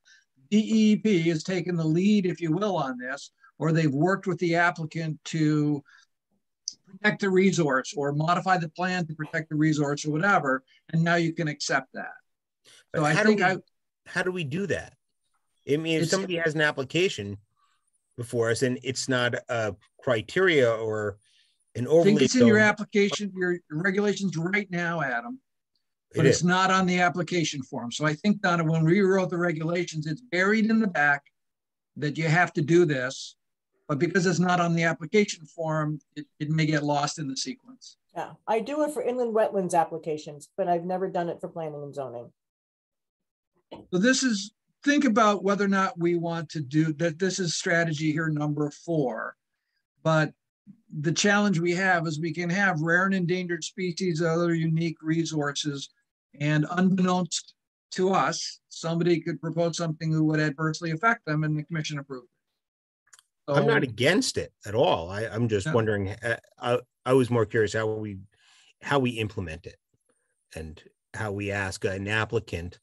DEP has taken the lead, if you will, on this, or they've worked with the applicant to protect the resource or modify the plan to protect the resource or whatever, and now you can accept that. So how do we do that? I mean, if somebody has an application before us and it's not a criteria or an overlay. I think it's in your application, your regulations right now, Adam, but it's not on the application form. So I think, Donna, when we wrote the regulations, it's buried in the back that you have to do this, but because it's not on the application form, it may get lost in the sequence. Yeah, I do it for inland wetlands applications, but I've never done it for planning and zoning. So this is, think about whether or not we want to do that. This is strategy here, number 4. But the challenge we have is we can have rare and endangered species, other unique resources, and unbeknownst to us, somebody could propose something that would adversely affect them and the commission approved it. So, I'm not against it at all. I'm just wondering, I was more curious how we implement it and how we ask an applicant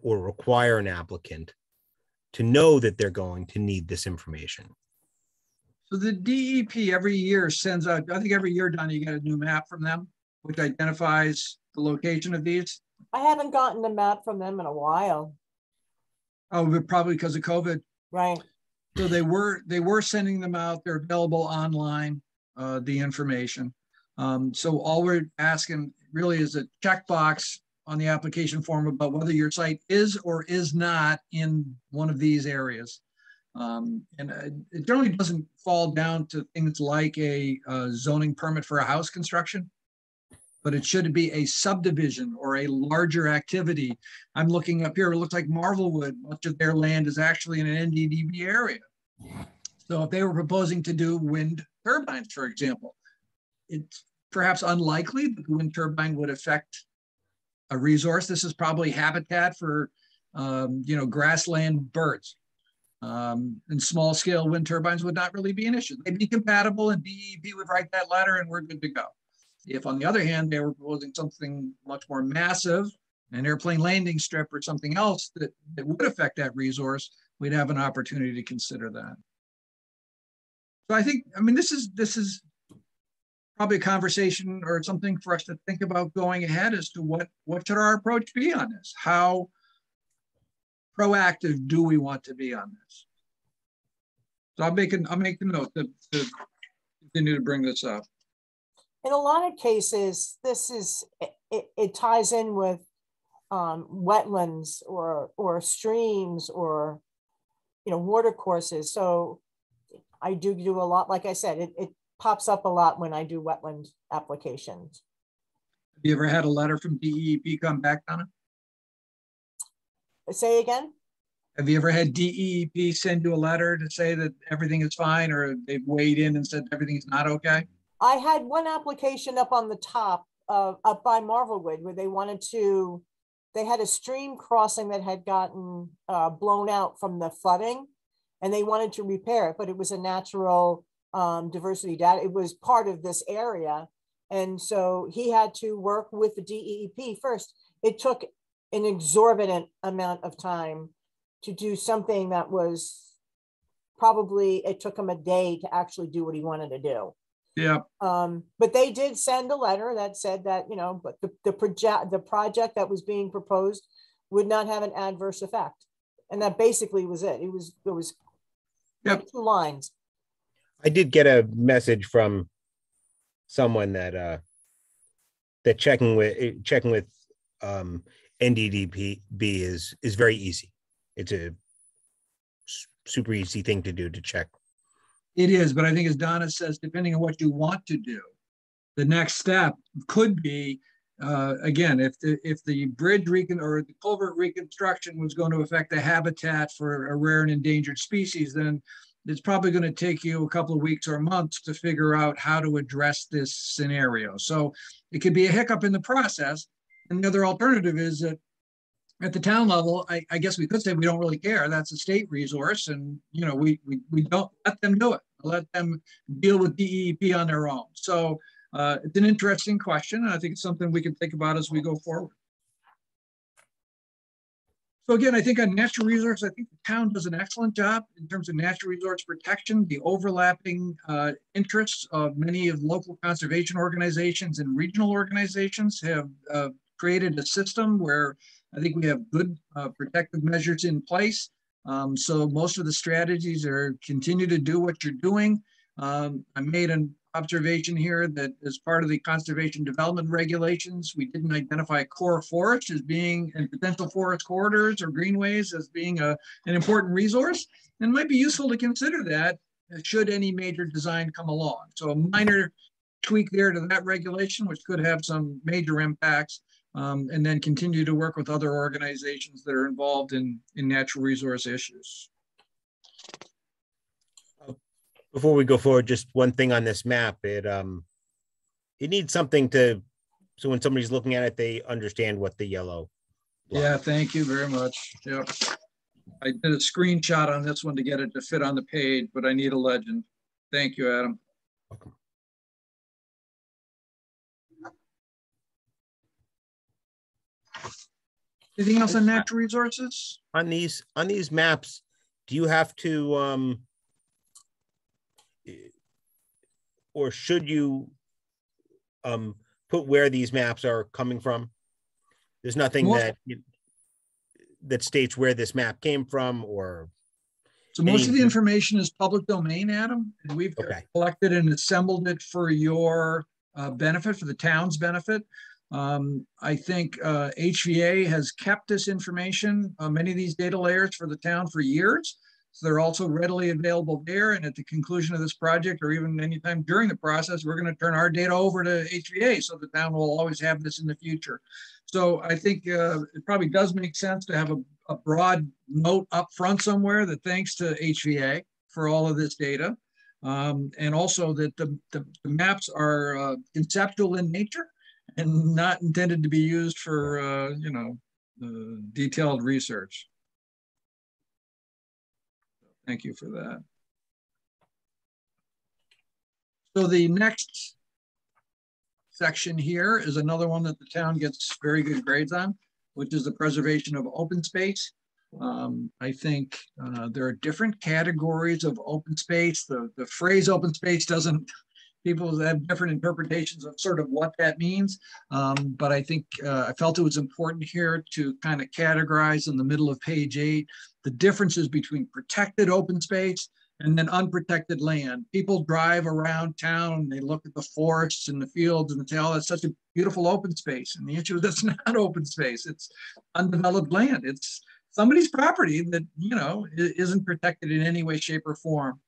or require an applicant to know that they're going to need this information. So the DEP every year sends out, I think every year, Donna, you get a new map from them, which identifies the location of these. I haven't gotten a map from them in a while. Oh, but probably because of COVID. Right. So they were sending them out. They're available online, the information. So all we're asking really is a checkbox on the application form about whether your site is or is not in one of these areas. It generally doesn't fall down to things like a zoning permit for a house construction, but it should be a subdivision or a larger activity. I'm looking up here, it looks like Marvelwood, much of their land is actually in an NDDB area. So if they were proposing to do wind turbines, for example, it's perhaps unlikely that the wind turbine would affect a resource. This is probably habitat for, grassland birds. And small scale wind turbines would not really be an issue. They'd be compatible and DEP would write that letter and we're good to go. If on the other hand, they were proposing something much more massive, an airplane landing strip or something else that would affect that resource, we'd have an opportunity to consider that. So I mean, this is probably a conversation or something for us to think about going ahead as to what should our approach be on this? How proactive do we want to be on this? So I'll make a note to continue to bring this up. In a lot of cases, it ties in with wetlands or streams or water courses. So I do a lot. Like I said, it pops up a lot when I do wetland applications. Have you ever had a letter from DEP come back, Donna? Say again? Have you ever had DEP send you a letter to say that everything is fine, or they've weighed in and said everything's not okay? I had one application up on the top up by Marvelwood where they had a stream crossing that had gotten blown out from the flooding and they wanted to repair it, but it was a natural diversity data. It was part of this area. And so he had to work with the DEP first. It took an exorbitant amount of time to do something that was probably, it took him a day to actually do what he wanted to do. Yeah. But they did send a letter that said that, but the project that was being proposed would not have an adverse effect. And that basically was it. It was yep. Like 2 lines. I did get a message from someone that checking with NDDB is very easy. It's a super easy thing to do, to check. It is, but I think as Donna says, depending on what you want to do, the next step could be, again, if the bridge or the culvert reconstruction was going to affect the habitat for a rare and endangered species, then it's probably going to take you a couple of weeks or months to figure out how to address this scenario. So it could be a hiccup in the process. And the other alternative is that at the town level, I guess we could say we don't really care. That's a state resource, and we don't let them do it. Let them deal with DEP on their own. So it's an interesting question, and I think it's something we can think about as we go forward. So again, I think on natural resource, I think the town does an excellent job in terms of natural resource protection. The overlapping interests of many of local conservation organizations and regional organizations have created a system where I think we have good protective measures in place. So most of the strategies are continue to do what you're doing. I made an observation here that as part of the conservation development regulations, we didn't identify core forest as being, and potential forest corridors or greenways as being an important resource. And it might be useful to consider that should any major design come along. So a minor tweak there to that regulation, which could have some major impacts. And then continue to work with other organizations that are involved in natural resource issues. Before we go forward, just one thing on this map. It needs something so when somebody's looking at it, they understand what the yellow. Yeah, thank you very much. Yep. I did a screenshot on this one to get it to fit on the page, but I need a legend. Thank you, Adam. Welcome. Anything else on natural resources? On these maps, do you have to or should you put where these maps are coming from? There's nothing that states where this map came from, or so most of the information is public domain, Adam, and we've collected and assembled it for your benefit, for the town's benefit. I think HVA has kept this information, many of these data layers for the town for years. So they're also readily available there. And at the conclusion of this project, or even anytime during the process, we're going to turn our data over to HVA, so the town will always have this in the future. So I think it probably does make sense to have a broad note up front somewhere that thanks to HVA for all of this data. And also that the maps are conceptual in nature and not intended to be used for, detailed research. Thank you for that. So the next section here is another one that the town gets very good grades on, which is the preservation of open space. I think there are different categories of open space. The phrase open space doesn't, people have different interpretations of sort of what that means. But I think I felt it was important here to kind of categorize in the middle of page 8, the differences between protected open space and then unprotected land. People drive around town, they look at the forests and the fields and they say, oh, that's such a beautiful open space. And the issue is that's not open space, it's undeveloped land. It's somebody's property that, isn't protected in any way, shape, or form.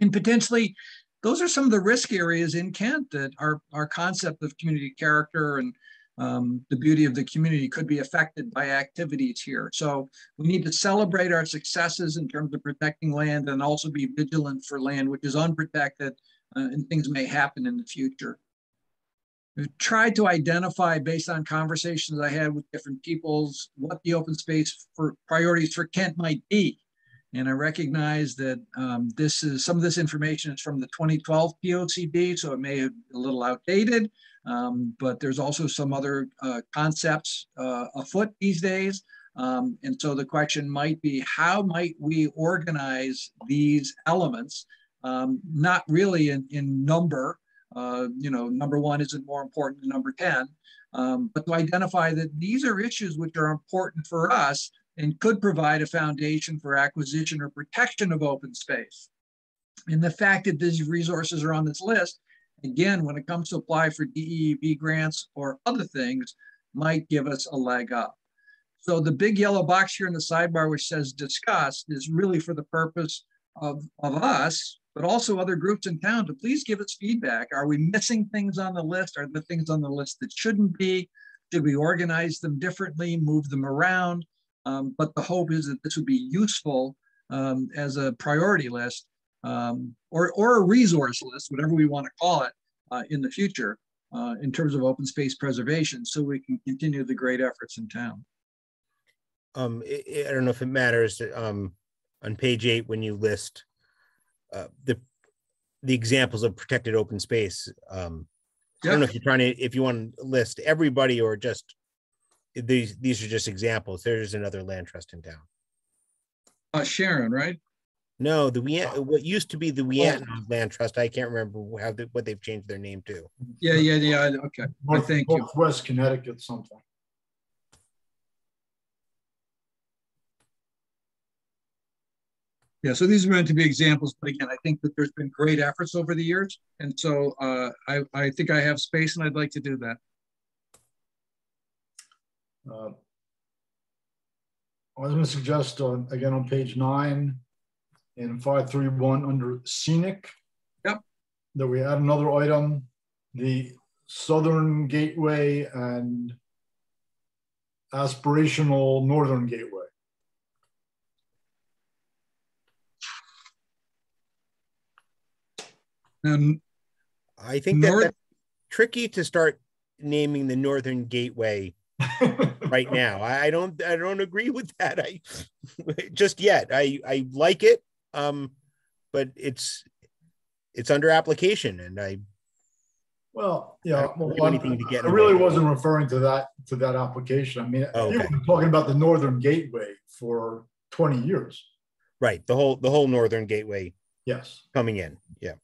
And potentially, those are some of the risk areas in Kent that our concept of community character and the beauty of the community could be affected by activities here. So we need to celebrate our successes in terms of protecting land and also be vigilant for land which is unprotected and things may happen in the future. We've tried to identify, based on conversations I had with different peoples, what the open space for priorities for Kent might be. And I recognize that some of this information is from the 2012 Pocd, so it may be a little outdated, but there's also some other concepts afoot these days. And so the question might be, how might we organize these elements, not really in number, number 1 isn't more important than number 10, but to identify that these are issues which are important for us and could provide a foundation for acquisition or protection of open space. And the fact that these resources are on this list, again, when it comes to apply for DEEB grants or other things, might give us a leg up. So the big yellow box here in the sidebar, which says discussed, is really for the purpose of us, but also other groups in town, to please give us feedback. Are we missing things on the list? Are there things on the list that shouldn't be? Should we organize them differently, move them around? But the hope is that this would be useful as a priority list or a resource list, whatever we want to call it in the future in terms of open space preservation, so we can continue the great efforts in town. I don't know if it matters on page 8 when you list the examples of protected open space. I don't know if you want to list everybody or just these are just examples. There's another land trust in town. Sharon, right? No, what used to be the Wetlands Land Trust. I can't remember what they've changed their name to. Yeah. Okay. Thank you. Northwest Connecticut something. Yeah, so these are meant to be examples, but again, I think that there's been great efforts over the years. And so I think I have space and I'd like to do that. I was going to suggest, again, on page 9 in 531 under Scenic, that we add another item, the Southern Gateway and Aspirational Northern Gateway. And I think that's tricky to start naming the Northern Gateway right now. I don't agree with that. I just yet. I like it, but it's under application, and I really wasn't referring to that application. I mean, you've been talking about the Northern Gateway for 20 years, right? The whole Northern Gateway, yes, coming in, yeah.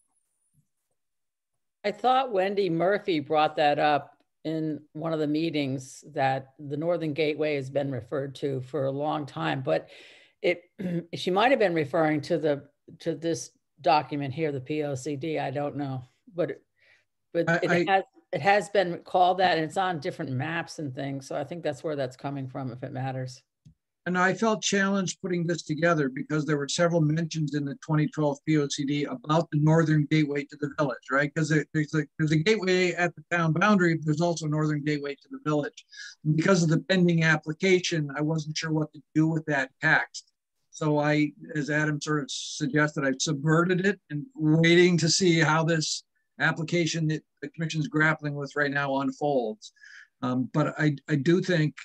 I thought Wendy Murphy brought that up in one of the meetings that the Northern Gateway has been referred to for a long time, but she might have been referring to this document here, the POCD. I don't know, but it has been called that, and it's on different maps and things. So I think that's where that's coming from, if it matters. And I felt challenged putting this together because there were several mentions in the 2012 POCD about the northern gateway to the village, right? Because there's a gateway at the town boundary, but there's also a northern gateway to the village. And because of the pending application, I wasn't sure what to do with that text. So I, as Adam sort of suggested, I subverted it and waiting to see how this application that the commission's grappling with right now unfolds. But I do think,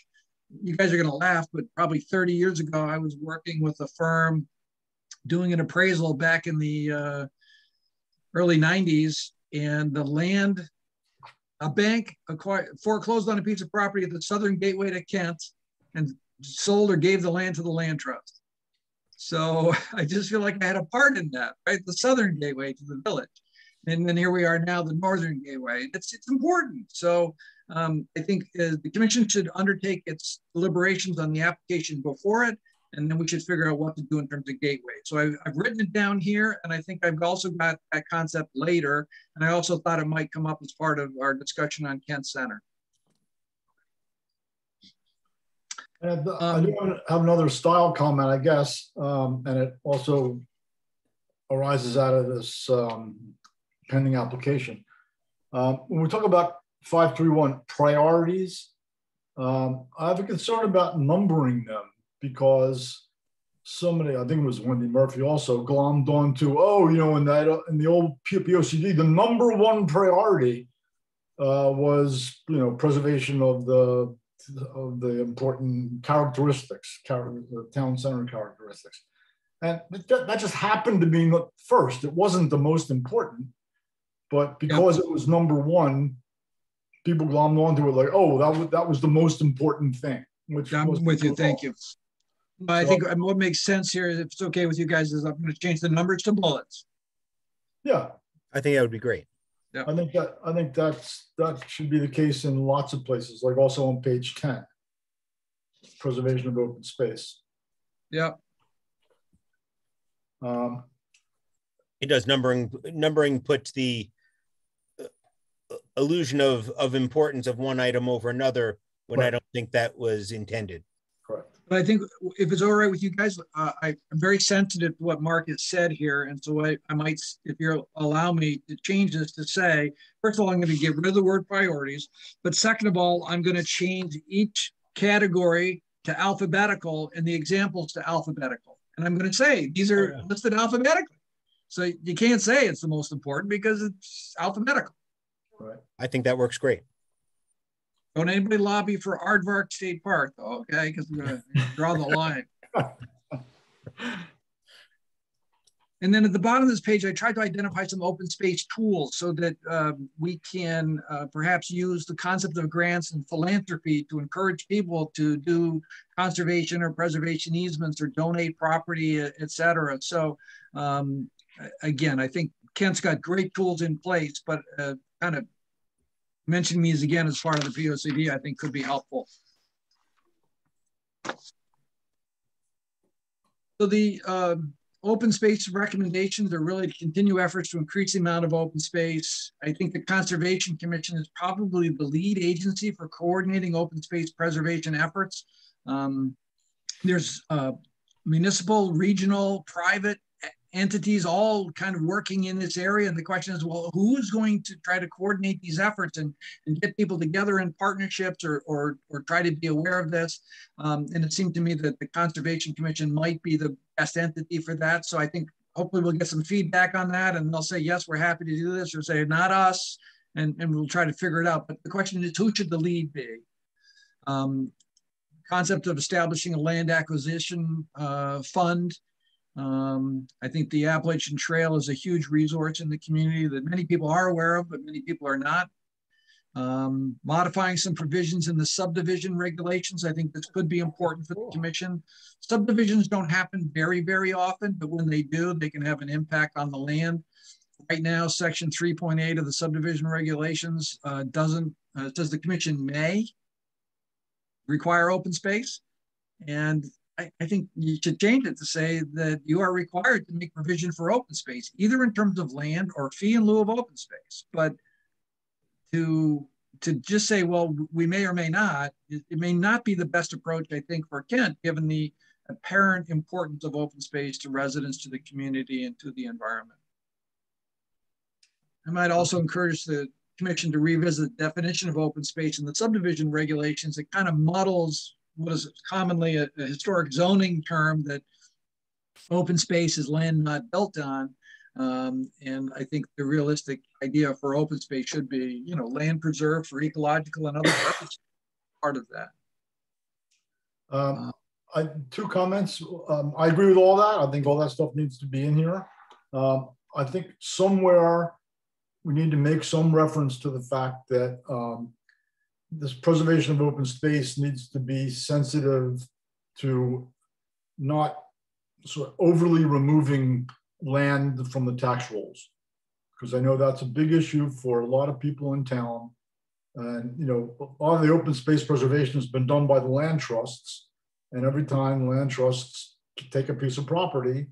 you guys are going to laugh, but probably 30 years ago, I was working with a firm doing an appraisal back in the early 90s, and the land, a bank foreclosed on a piece of property at the southern gateway to Kent and sold or gave the land to the land trust. So I just feel like I had a part in that, right? The southern gateway to the village. And then here we are now, the northern gateway. It's important. So I think the commission should undertake its deliberations on the application before it, and then we should figure out what to do in terms of gateway. So I've written it down here, and I think I've also got that concept later. And I also thought it might come up as part of our discussion on Kent Center. And I do want to have another style comment, I guess, and it also arises out of this pending application. When we talk about 531 priorities, I have a concern about numbering them because somebody, I think it was Wendy Murphy, also glommed onto, oh, you know, in the old POCD, the number one priority was, you know, preservation of the important characteristics, the town center characteristics. And that just happened to be first. It wasn't the most important, but because it was number one, people glommed onto it like, oh, that was the most important thing. Which I'm with you, thank you. I think what makes sense here, if it's okay with you guys, is I'm going to change the numbers to bullets. Yeah, I think that would be great. Yeah. I think that should be the case in lots of places, like also on page 10, preservation of open space. Yeah. It does. Numbering puts the illusion of importance of one item over another when I don't think that was intended. Correct. But I think if it's all right with you guys, I'm very sensitive to what Mark has said here. And so I might, if you'll allow me to change this to say, first of all, I'm going to get rid of the word priorities. But second of all, I'm going to change each category to alphabetical and the examples to alphabetical. And I'm going to say, these are listed alphabetically. So you can't say it's the most important because it's alphabetical. Right. I think that works great. Don't anybody lobby for Aardvark State Park, though, okay? Because we're going to draw the line. And then at the bottom of this page, I tried to identify some open space tools so that we can perhaps use the concept of grants and philanthropy to encourage people to do conservation or preservation easements or donate property, et cetera. So again, I think Kent's got great tools in place, but kind of mentioning these again as part of the POCD, I think could be helpful. So the open space recommendations are really to continue efforts to increase the amount of open space. I think the Conservation Commission is probably the lead agency for coordinating open space preservation efforts. There's municipal, regional, private entities all kind of working in this area. And the question is, well, who's going to try to coordinate these efforts and get people together in partnerships or try to be aware of this? And it seemed to me that the Conservation Commission might be the best entity for that. So I think hopefully we'll get some feedback on that and they'll say, yes, we're happy to do this, or say, not us, and we'll try to figure it out. But the question is, who should the lead be? Concept of establishing a land acquisition fund. I think the Appalachian Trail is a huge resource in the community that many people are aware of, but many people are not. Modifying some provisions in the subdivision regulations. I think this could be important for the commission. Subdivisions don't happen very, very often, but when they do, they can have an impact on the land. Right now, section 3.8 of the subdivision regulations says the commission may require open space. And I think you should change it to say that you are required to make provision for open space, either in terms of land or fee in lieu of open space. But to just say, well, we may or may not, it may not be the best approach, I think, for Kent, given the apparent importance of open space to residents, to the community, and to the environment. I might also encourage the commission to revisit the definition of open space in the subdivision regulations. It kind of muddles what is commonly a historic zoning term, that open space is land not built on. And I think the realistic idea for open space should be, you know, land preserved for ecological and other purposes, part of that. Two comments. I agree with all that. I think all that stuff needs to be in here. I think somewhere we need to make some reference to the fact that this preservation of open space needs to be sensitive to not sort of overly removing land from the tax rolls, because I know that's a big issue for a lot of people in town. And, you know, a lot of the open space preservation has been done by the land trusts. And every time land trusts take a piece of property,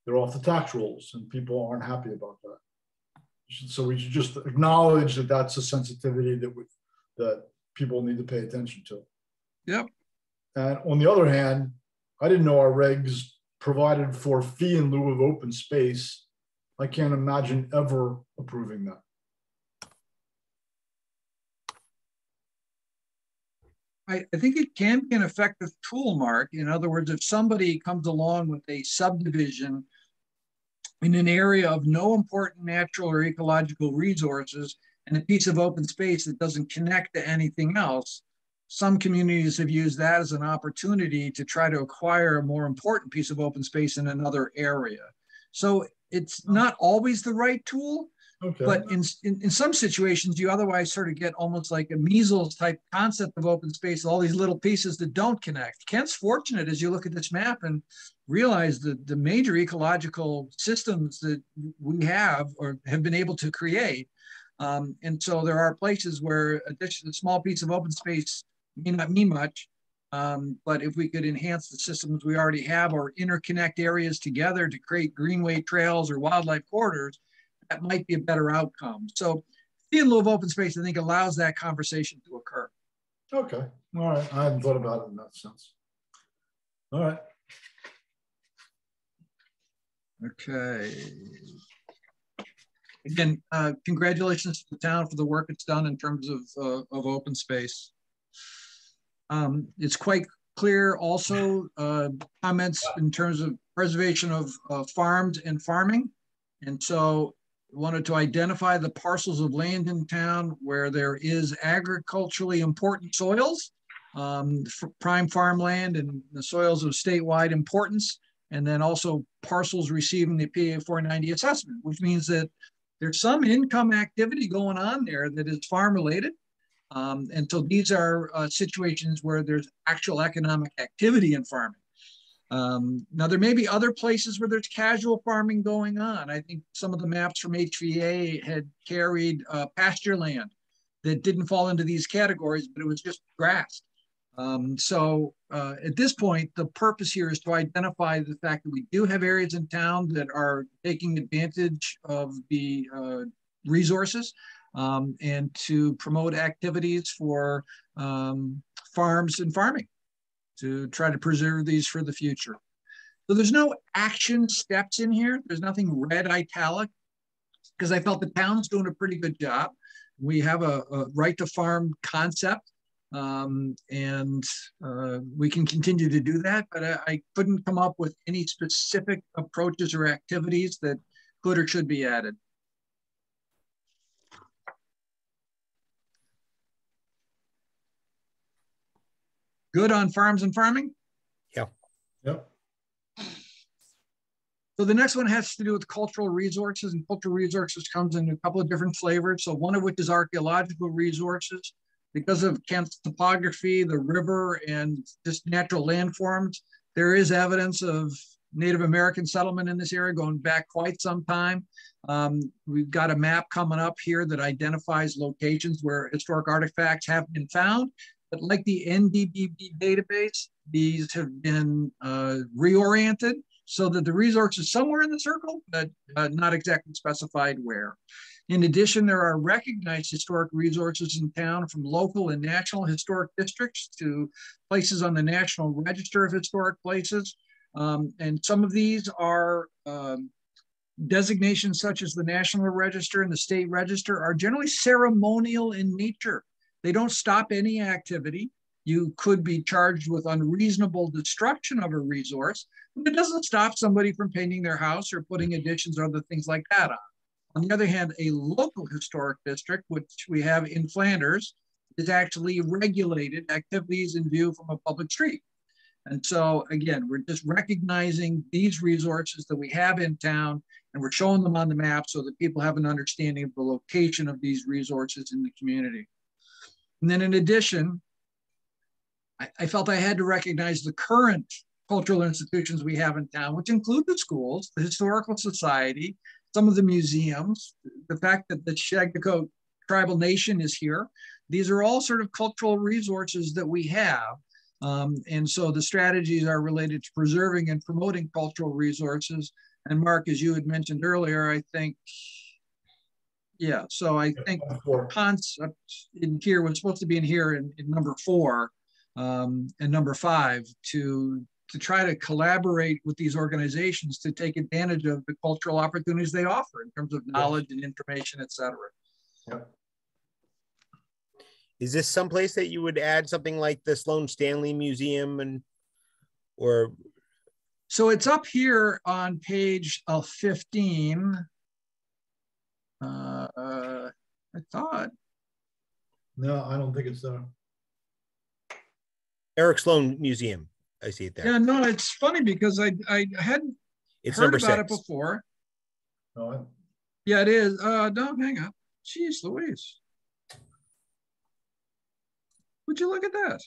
they're off the tax rolls, and people aren't happy about that. So we should just acknowledge that that's a sensitivity that people need to pay attention to. Yep. And on the other hand, I didn't know our regs provided for fee in lieu of open space. I can't imagine ever approving that. I think it can be an effective tool, Mark. In other words, if somebody comes along with a subdivision in an area of no important natural or ecological resources and a piece of open space that doesn't connect to anything else, some communities have used that as an opportunity to try to acquire a more important piece of open space in another area. So it's not always the right tool, okay. But in some situations, you otherwise sort of get almost like a measles type concept of open space, all these little pieces that don't connect. Kent's fortunate as you look at this map and realize that the major ecological systems that we have or have been able to create. And so there are places where a small piece of open space may not mean much, but if we could enhance the systems we already have or interconnect areas together to create greenway trails or wildlife corridors, that might be a better outcome. So fee in lieu of open space, I think, allows that conversation to occur. Okay, all right. I hadn't thought about it in that sense. All right. Okay. Again, congratulations to the town for the work it's done in terms of open space. It's quite clear also comments in terms of preservation of farms and farming. And so wanted to identify the parcels of land in town where there is agriculturally important soils, prime farmland and the soils of statewide importance, and then also parcels receiving the PA 490 assessment, which means that there's some income activity going on there that is farm related. And so these are situations where there's actual economic activity in farming. Now, there may be other places where there's casual farming going on. I think some of the maps from HVA had carried pasture land that didn't fall into these categories, but it was just grass. So at this point, the purpose here is to identify the fact that we do have areas in town that are taking advantage of the resources and to promote activities for farms and farming to try to preserve these for the future. So there's no action steps in here. There's nothing red italic because I felt the town's doing a pretty good job. We have a right to farm concept and we can continue to do that, but I couldn't come up with any specific approaches or activities that could or should be added. Good on farms and farming? Yeah. Yep. So the next one has to do with cultural resources, and cultural resources comes in a couple of different flavors. So one of which is archaeological resources. Because of Kent's topography, the river, and just natural landforms, there is evidence of Native American settlement in this area going back quite some time. We've got a map coming up here that identifies locations where historic artifacts have been found. But like the NDBB database, these have been reoriented so that the resource is somewhere in the circle, but not exactly specified where. In addition, there are recognized historic resources in town, from local and national historic districts to places on the National Register of Historic Places. And some of these are designations such as the National Register and the State Register are generally ceremonial in nature. They don't stop any activity. You could be charged with unreasonable destruction of a resource, but it doesn't stop somebody from painting their house or putting additions or other things like that on. On the other hand, a local historic district, which we have in Flanders, is actually regulated activities in view from a public street. And so again, we're just recognizing these resources that we have in town, and we're showing them on the map so that people have an understanding of the location of these resources in the community. And then in addition, I felt I had to recognize the current cultural institutions we have in town, which include the schools, the Historical Society, some of the museums, the fact that the Shagnacoat tribal nation is here. These are all sort of cultural resources that we have. And so the strategies are related to preserving and promoting cultural resources. And Mark, as you had mentioned earlier, I think, yeah, so I think the concept in here was supposed to be in here in number 4 and number 5 to try to collaborate with these organizations to take advantage of the cultural opportunities they offer in terms of knowledge and information, et cetera. Yep. Is this someplace that you would add something like the Sloan Stanley Museum and, or? So it's up here on page 15. I thought. No, I don't think it's there. Eric Sloan Museum. I see it there. Yeah, no, it's funny because I hadn't heard about it before. No, yeah, it is. No, hang on. Jeez Louise. Would you look at that?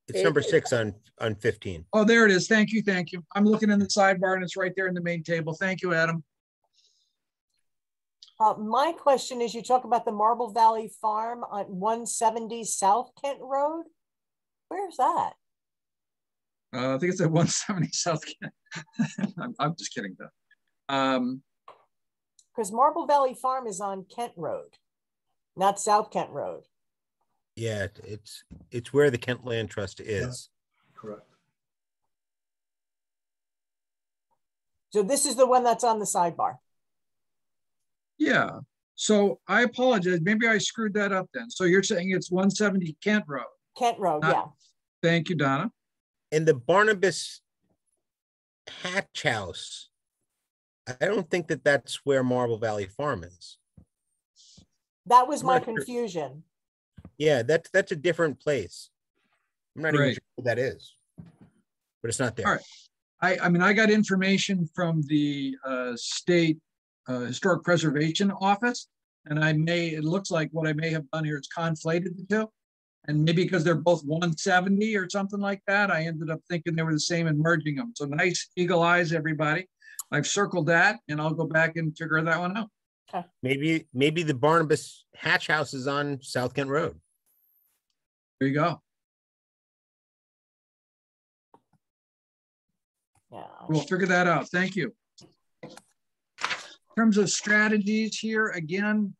It's number 6 on 15. Oh, there it is. Thank you. Thank you. I'm looking in the sidebar and it's right there in the main table. Thank you, Adam. My question is, you talk about the Marble Valley Farm on 170 South Kent Road. Where's that? I think it's at 170 South Kent. I'm just kidding though. Because Marble Valley Farm is on Kent Road, not South Kent Road. Yeah, it's where the Kent Land Trust is. yeah, correct. So this is the one that's on the sidebar. Yeah. So I apologize. Maybe I screwed that up then. So you're saying it's 170 Kent Road. Kent Road, yeah. Thank you, Donna. And the Barnabas Hatch House, I don't think that that's where Marble Valley Farm is. That was my confusion. Yeah, that's a different place. I'm not even sure what that is, but it's not there. All right. I mean, I got information from the state Historic Preservation Office, and it looks like what I may have done here is conflated the two. And maybe because they're both 170 or something like that, I ended up thinking they were the same and merging them. So nice eagle eyes, everybody. I've circled that and I'll go back and figure that one out. Okay. Maybe the Barnabas Hatch House is on South Kent Road. There you go. Yeah. We'll figure that out. Thank you. In terms of strategies here, again,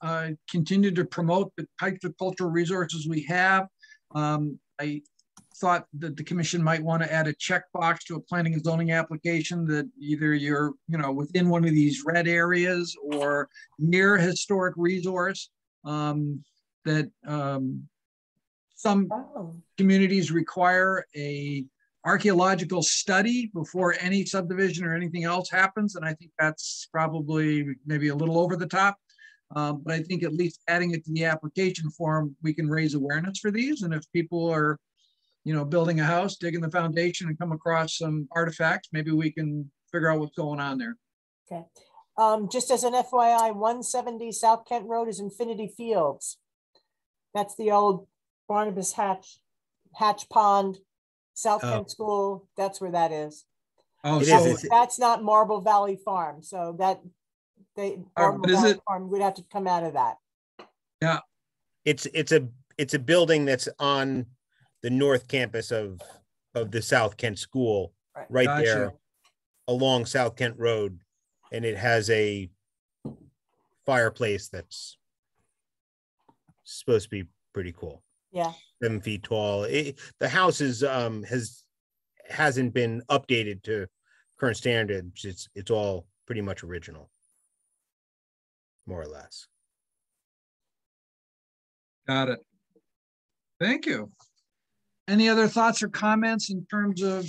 continue to promote the types of cultural resources we have. I thought that the commission might want to add a checkbox to a planning and zoning application that either you're, within one of these red areas or near a historic resource. That some communities require a archaeological study before any subdivision or anything else happens. And I think that's probably maybe a little over the top. But I think at least adding it to the application form, we can raise awareness for these. And if people are, building a house, digging the foundation and come across some artifacts, maybe we can figure out what's going on there. Okay. Just as an FYI, 170 South Kent Road is Infinity Fields. That's the old Barnabas Hatch Pond, South Kent School. That's where that is. Oh, It so is. That's not Marble Valley Farm. So that Marble but is Valley it? Farm would have to come out of that. Yeah. It's a building that's on the north campus of the South Kent School, right Gotcha. there along South Kent Road, and it has a fireplace that's supposed to be pretty cool. Yeah. 7 feet tall. The house is hasn't been updated to current standards. It's all pretty much original, more or less. Got it. Thank you. Any other thoughts or comments in terms of,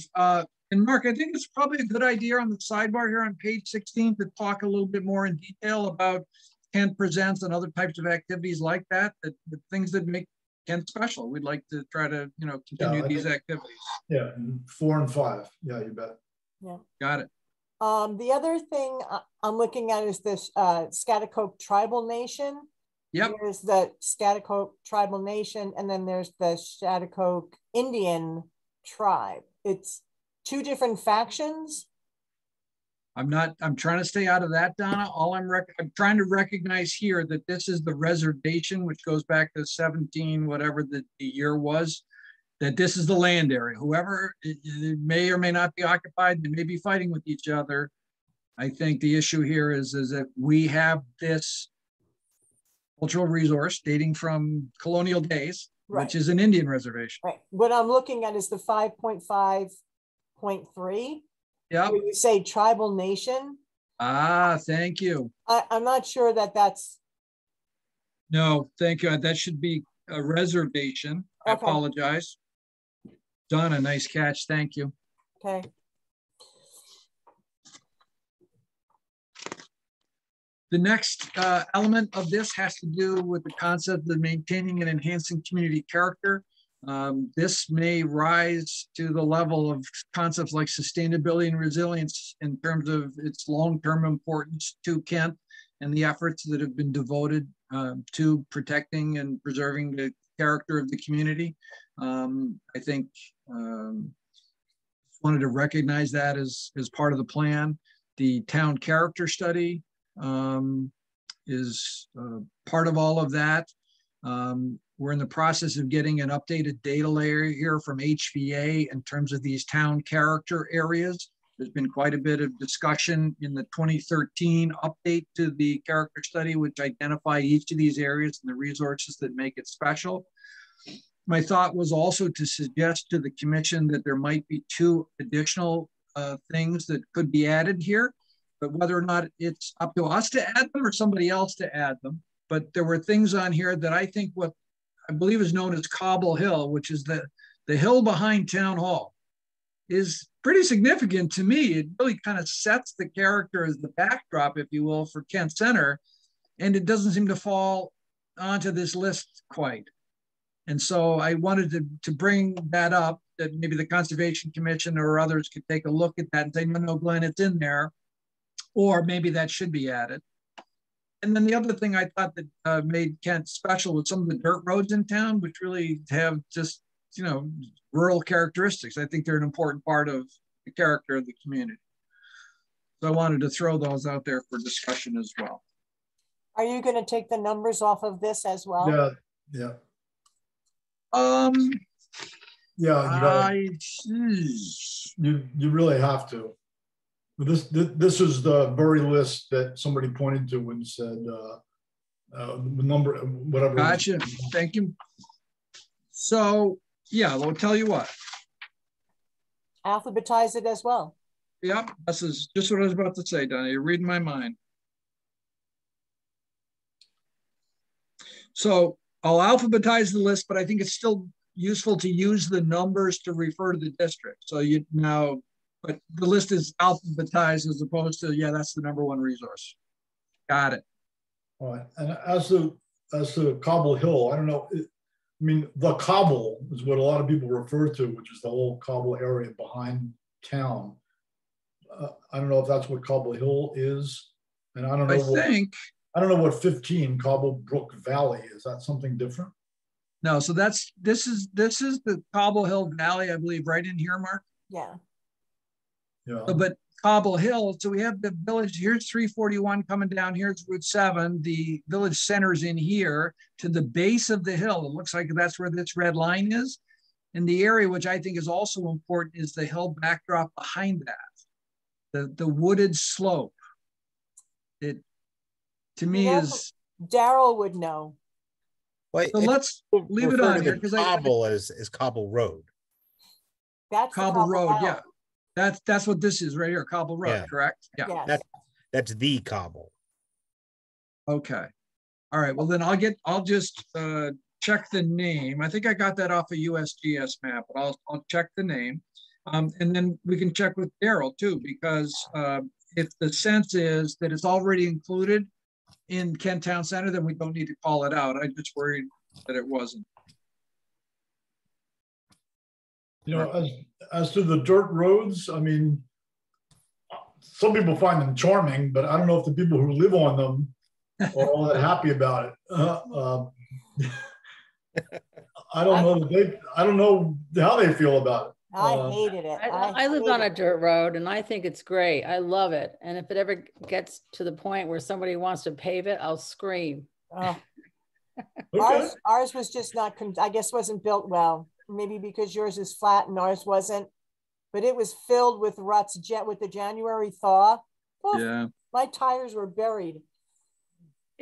and Mark, I think it's probably a good idea on the sidebar here on page 16 to talk a little bit more in detail about Kent Presents and other types of activities like that, the things that make Kent special. We'd like to try to, continue these activities. Yeah, 4 and 5. Yeah, you bet. Yeah. Got it. The other thing I'm looking at is this Scaticoke Tribal Nation. Yep. There's the Scaticoke Tribal Nation, and then there's the Scaticoke Indian Tribe. It's 2 different factions. I'm trying to stay out of that, Donna. I'm trying to recognize here that this is the reservation, which goes back to 17, whatever the year was, that this is the land area. Whoever it may or may not be occupied, they may be fighting with each other. I think the issue here is that we have this cultural resource dating from colonial days, Right. which is an Indian reservation. Right. What I'm looking at is the 5.5.3. Yep. Where you say tribal nation. Ah, thank you. I'm not sure that that's. No, thank you. That should be a reservation. I apologize. Donna, nice catch. Thank you. Okay. The next element of this has to do with the concept of maintaining and enhancing community character. This may rise to the level of concepts like sustainability and resilience in terms of its long-term importance to Kent and the efforts that have been devoted to protecting and preserving the character of the community. I think wanted to recognize that as part of the plan. The town character study is part of all of that. We're in the process of getting an updated data layer here from HVA in terms of these town character areas. There's been quite a bit of discussion in the 2013 update to the character study, which identify each of these areas and the resources that make it special. My thought was also to suggest to the commission that there might be 2 additional things that could be added here, but whether or not it's up to us to add them or somebody else to add them. But there were things on here that I think what I believe is known as Cobble Hill, which is the hill behind Town Hall, is pretty significant to me. It really kind of sets the character as the backdrop, if you will, for Kent Center. And it doesn't seem to fall onto this list quite. And so I wanted to bring that up, that maybe the Conservation Commission or others could take a look at that and say, no, Glenn, it's in there. Or maybe that should be added. And then the other thing I thought that made Kent special was some of the dirt roads in town, which really have just, rural characteristics. I think they're an important part of the character of the community. So I wanted to throw those out there for discussion as well. Are you going to take the numbers off of this as well? Yeah. Yeah, you really have to. This is the very list that somebody pointed to when said the number, whatever. Gotcha. Thank you. So, yeah, we'll tell you what. Alphabetize it as well. Yep, this is just what I was about to say, Donna. You're reading my mind. So I'll alphabetize the list, but I think it's still useful to use the numbers to refer to the district. So but the list is alphabetized as opposed to, yeah, that's the #1 resource. Got it. All right. And as to Cobble Hill, I don't know. The Cobble is what a lot of people refer to, which is the whole Cobble area behind town. I don't know if that's what Cobble Hill is. And I don't know. I don't know what 15 Cobble Brook Valley is. That something different? No. So this is the Cobble Hill Valley, I believe, right in here, Mark. Yeah. Yeah. So, but Cobble Hill, so we have the village, here's 341 coming down, here's Route 7. The village center's in here to the base of the hill. It looks like that's where this red line is. And the area, which I think is also important, is the hill backdrop behind that, the wooded slope. It, to me, is... Daryl would know. Well, So let's leave it on here, because Cobble is Cobble Road. That's Cobble Road, Out. yeah. That's what this is right here, Cobble Road, Yeah. correct? Yeah. Yes. That's the Cobble. Okay. All right. Well, then I'll just check the name. I think I got that off a USGS map, but I'll check the name. And then we can check with Daryl too, because if the sense is that it's already included in Kent Town Center, then we don't need to call it out. I just worried that it wasn't. You know, as to the dirt roads, I mean, some people find them charming, but I don't know if the people who live on them are all that happy about it. I don't know I don't know how they feel about it. I hated it. I live on a dirt road and I think it's great. I love it. And if it ever gets to the point where somebody wants to pave it, I'll scream. Okay. Ours was just not, I guess wasn't built well. Maybe because yours is flat and ours wasn't. But it was filled with ruts with the January thaw. Oof, Yeah. My tires were buried.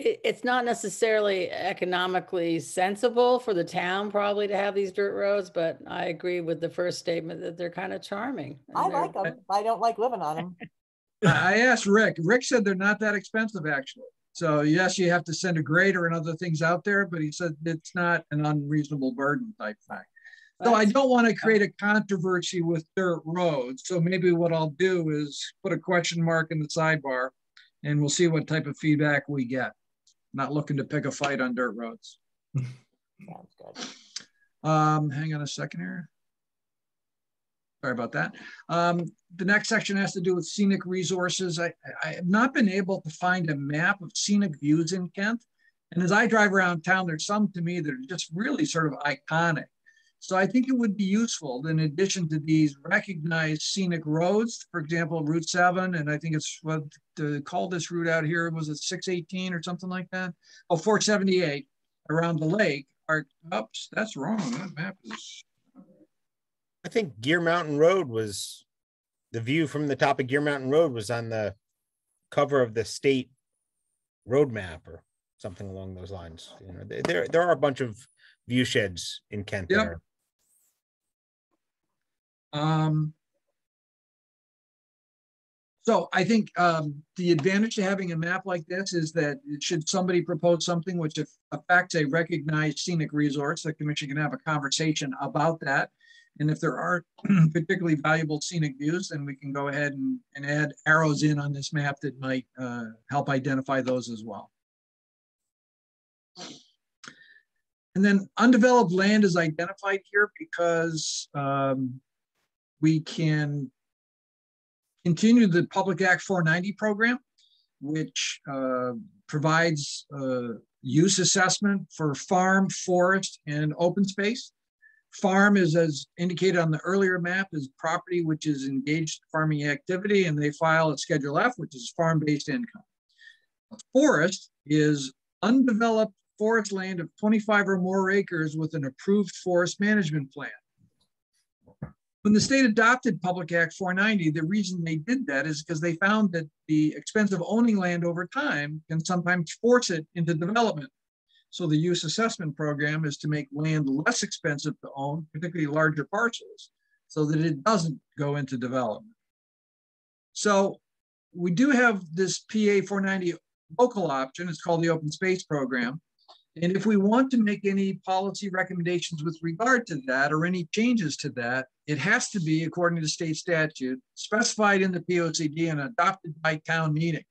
It's not necessarily economically sensible for the town probably to have these dirt roads, but I agree with the first statement that they're kind of charming. I like them. I don't like living on them. I asked Rick. Rick said they're not that expensive, actually. So yes, you have to send a grader and other things out there, but he said it's not an unreasonable burden type thing. So I don't want to create a controversy with dirt roads. So maybe what I'll do is put a question mark in the sidebar and we'll see what type of feedback we get. Not looking to pick a fight on dirt roads. Sounds good. Hang on a second here. Sorry about that. The next section has to do with scenic resources. I have not been able to find a map of scenic views in Kent. And as I drive around town, there's some to me that are just really sort of iconic. So I think it would be useful, in addition to these recognized scenic roads, for example, Route 7, and I think it's what to call this route out here, was it 618 or something like that? Oh, 478 around the lake. Oops, that's wrong. That map is... I think Gear Mountain Road was, the view from the top of Gear Mountain Road was on the cover of the state road map or something along those lines. You know, there are a bunch of view sheds in Kent. Yep. There. So I think the advantage to having a map like this is that should somebody propose something which affects a recognized scenic resource, the commission can have a conversation about that. And if there are particularly valuable scenic views, then we can go ahead and add arrows in on this map that might help identify those as well. And then undeveloped land is identified here because we can continue the Public Act 490 program, which provides use assessment for farm, forest, and open space. Farm is, as indicated on the earlier map, is property which is engaged in farming activity, and they file a Schedule F, which is farm-based income. Forest is undeveloped forest land of 25 or more acres with an approved forest management plan. When the state adopted Public Act 490, the reason they did that is because they found that the expense of owning land over time can sometimes force it into development. So the use assessment program is to make land less expensive to own, particularly larger parcels, so that it doesn't go into development. So we do have this PA 490 local option. It's called the open space program. And if we want to make any policy recommendations with regard to that or any changes to that, it has to be, according to state statute, specified in the POCD and adopted by town meeting.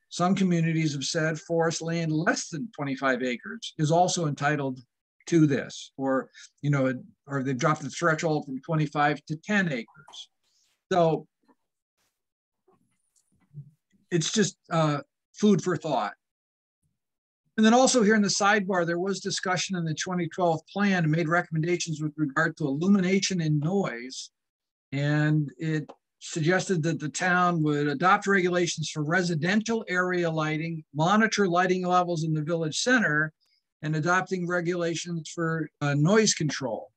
Some communities have said forest land less than 25 acres is also entitled to this, or, you know, or they've dropped the threshold from 25 to 10 acres. So it's just food for thought. And then also here in the sidebar, there was discussion in the 2012 plan and made recommendations with regard to illumination and noise. And it suggested that the town would adopt regulations for residential area lighting, monitor lighting levels in the village center, and adopting regulations for noise control.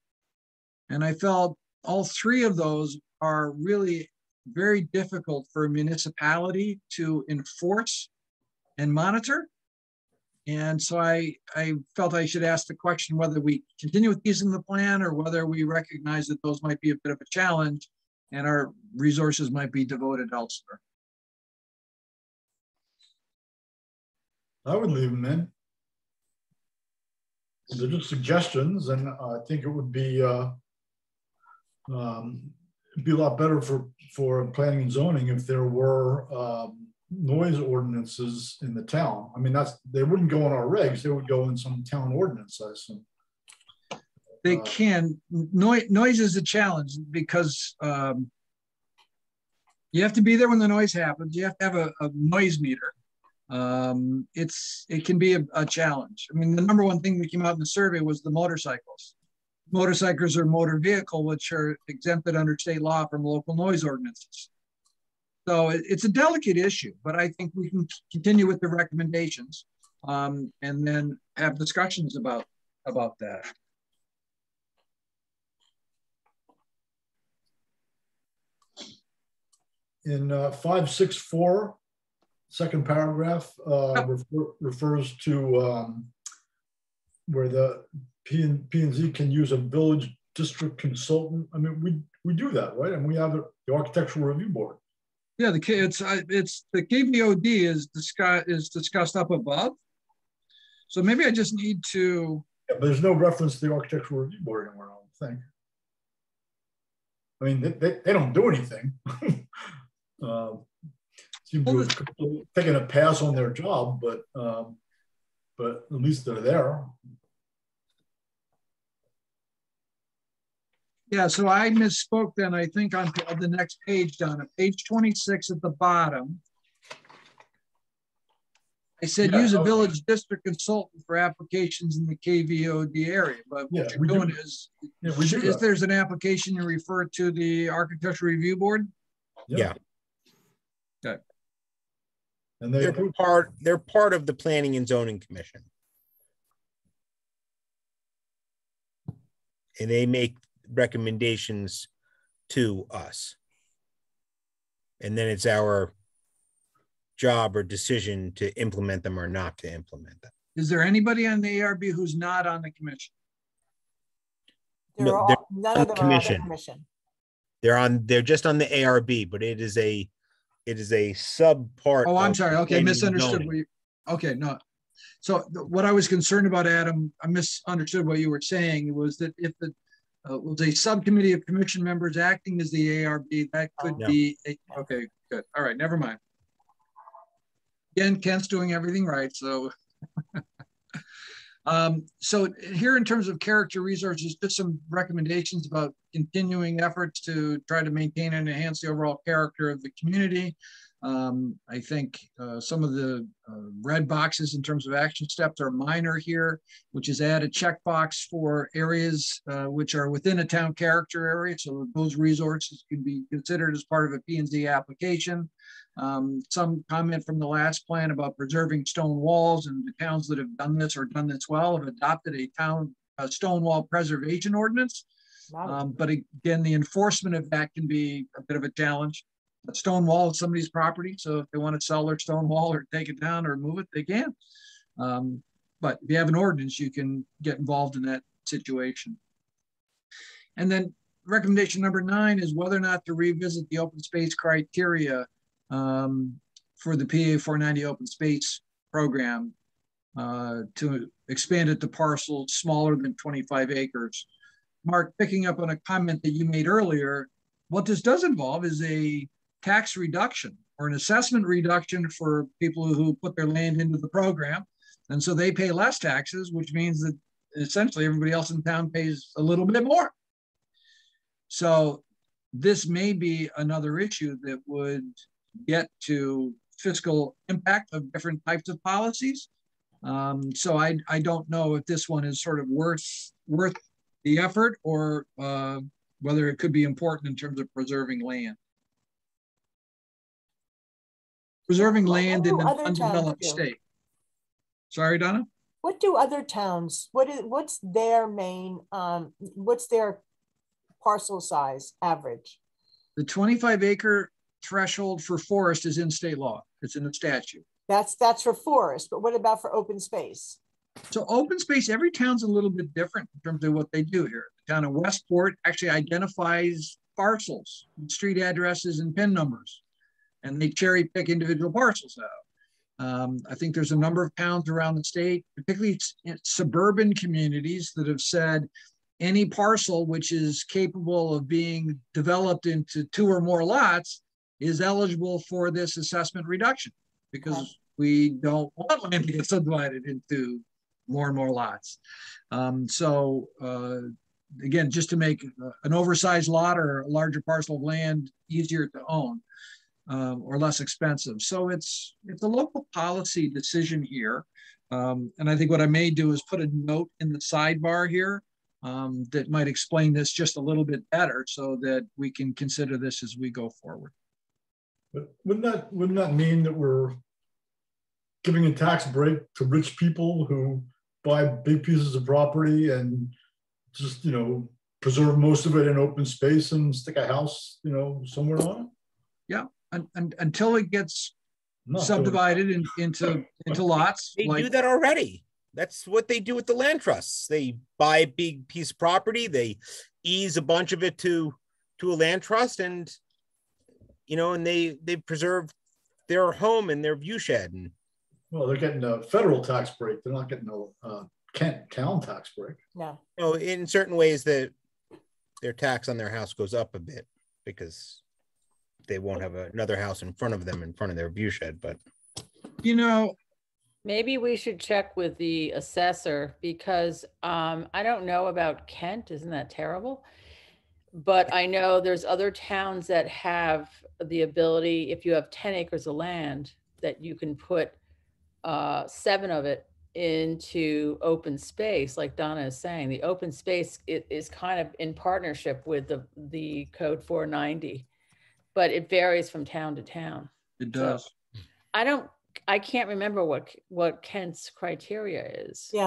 And I felt all three of those are really very difficult for a municipality to enforce and monitor. And so I felt I should ask the question whether we continue with these in the plan or whether we recognize that those might be a bit of a challenge and our resources might be devoted elsewhere. I would leave them in. They're just suggestions, and I think it would be a lot better for planning and zoning if there were noise ordinances in the town. I mean, they wouldn't go in our regs; they would go in some town ordinance, I assume. They can. Noise is a challenge because you have to be there when the noise happens. You have to have a noise meter. It can be a challenge. I mean, the number one thing that came out in the survey was the motorcycles. Motorcycles are motor vehicle, which are exempted under state law from local noise ordinances. So it's a delicate issue, but I think we can continue with the recommendations and then have discussions about that. In 564, second paragraph refers to where the P&Z can use a village district consultant. I mean, we do that, right? And we have the Architectural Review Board. Yeah, the KVOD is discussed up above. So maybe I just need to. Yeah, but there's no reference to the Architectural Review Board anywhere, I don't think. I mean, they don't do anything. Seem to have taken a pass on their job, but at least they're there. Yeah, so I misspoke then, I think on the next page, Donna, page 26 at the bottom. I said use a village district consultant for applications in the KVOD area, but what you're doing is there's an application you refer to the Architectural Review Board? Yeah. Okay. And they're part of the Planning and Zoning Commission. And they make recommendations to us. And then it's our job or decision to implement them or not to implement them. Is there anybody on the ARB who's not on the commission? None of them are on the commission. They're just on the ARB, but it is a sub part. Oh, I'm sorry. Okay, misunderstood. Okay, no. So what I was concerned about, Adam, I misunderstood what you were saying, was that if the was a subcommittee of commission members acting as the ARB, that could be okay, good. All right, never mind. Again, Kent's doing everything right, so. So here in terms of character resources, just some recommendations about continuing efforts to try to maintain and enhance the overall character of the community. I think some of the red boxes in terms of action steps are minor here, which is add a checkbox for areas which are within a town character area. So those resources can be considered as part of a P&Z application. Some comment from the last plan about preserving stone walls, and the towns that have done this or done this well have adopted a stone wall preservation ordinance. Wow. But again, the enforcement of that can be a bit of a challenge. A stone wall is somebody's property, so if they want to sell their stone wall or take it down or move it, they can. But if you have an ordinance, you can get involved in that situation. And then recommendation number 9 is whether or not to revisit the open space criteria for the PA 490 open space program to expand it to parcels smaller than 25 acres. Mark, picking up on a comment that you made earlier, what this does involve is a tax reduction or an assessment reduction for people who put their land into the program. And so they pay less taxes, which means that essentially everybody else in town pays a little bit more. So this may be another issue that would get to fiscal impact of different types of policies. So I don't know if this one is sort of worth the effort or whether it could be important in terms of preserving land. preserving land in do an other towns undeveloped do? state. Sorry, Donna? What do other towns, what's their main, what's their parcel size average? The 25 acre threshold for forest is in state law. It's in the statute. That's for forest, but what about for open space? So open space, every town's a little bit different in terms of what they do here. The town of Westport actually identifies parcels, street addresses and PIN numbers, and they cherry pick individual parcels out. I think there's a number of towns around the state, particularly suburban communities, that have said any parcel which is capable of being developed into 2 or more lots is eligible for this assessment reduction, because we don't want land to get subdivided into more and more lots. Again, just to make an oversized lot or a larger parcel of land easier to own or less expensive. So it's a local policy decision here. And I think what I may do is put a note in the sidebar here that might explain this just a little bit better so that we can consider this as we go forward. But wouldn't that mean that we're giving a tax break to rich people who buy big pieces of property and just, preserve most of it in open space and stick a house, somewhere on it? Yeah, and until it gets subdivided into lots. They do that already. That's what they do with the land trusts. They buy a big piece of property, they ease a bunch of it to a land trust, and and they preserve their home and their view shed. And well, they're getting a federal tax break. They're not getting a Kent town tax break. No. In certain ways, that their tax on their house goes up a bit because they won't have another house in front of them, in front of their view shed. But maybe we should check with the assessor, because I don't know about Kent. Isn't that terrible? But I know there's other towns that have the ability, if you have 10 acres of land, that you can put 7 of it into open space. Like Donna is saying, the open space is kind of in partnership with the code 490, but it varies from town to town. It does. So I can't remember what Kent's criteria is. Yeah,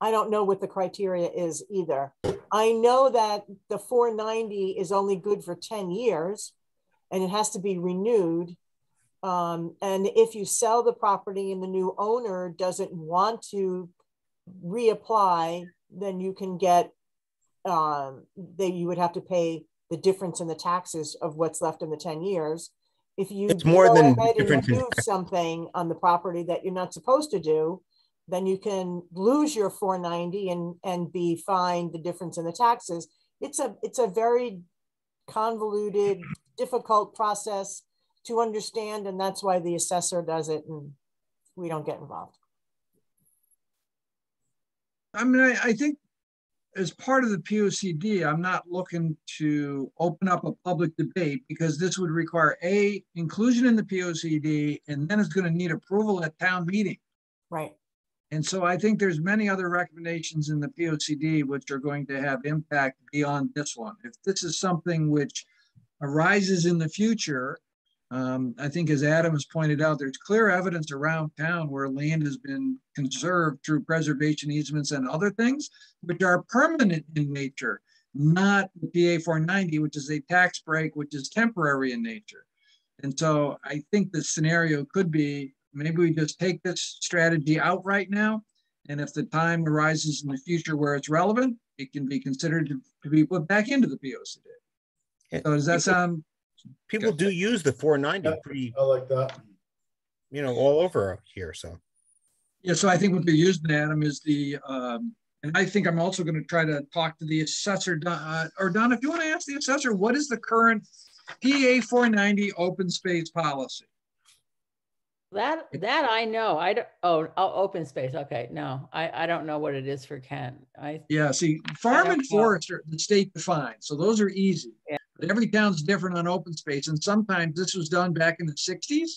I don't know what the criteria is either. I know that the 490 is only good for 10 years and it has to be renewed. And if you sell the property and the new owner doesn't want to reapply, then you can get, you would have to pay the difference in the taxes of what's left in the 10 years. If you it's more than and do something on the property that you're not supposed to do, then you can lose your 490 and be fined the difference in the taxes. It's a very convoluted, difficult process to understand, and that's why the assessor does it and we don't get involved. I mean, I think as part of the POCD, I'm not looking to open up a public debate, because this would require inclusion in the POCD, and then it's going to need approval at town meeting. Right. And so I think there's many other recommendations in the POCD which are going to have impact beyond this one. If this is something which arises in the future, I think, as Adam has pointed out, there's clear evidence around town where land has been conserved through preservation easements and other things, which are permanent in nature, not the PA 490, which is a tax break, which is temporary in nature. And so I think the scenario could be, maybe we just take this strategy out right now, and if the time arises in the future where it's relevant, it can be considered to be put back into the POCD. So does that sound? People do use the 490 pretty, I like that. all over here. So yeah, so I think what they're using, Adam, is the and I think I'm also going to try to talk to the assessor, or Don, if you want to ask the assessor, what is the current PA 490 open space policy? That I know. I don't. Oh, open space. Okay, no, I don't know what it is for Kent. Yeah, see, farm and forest are the state defined, so those are easy. Yeah. But every town's different on open space, and sometimes this was done back in the 60s,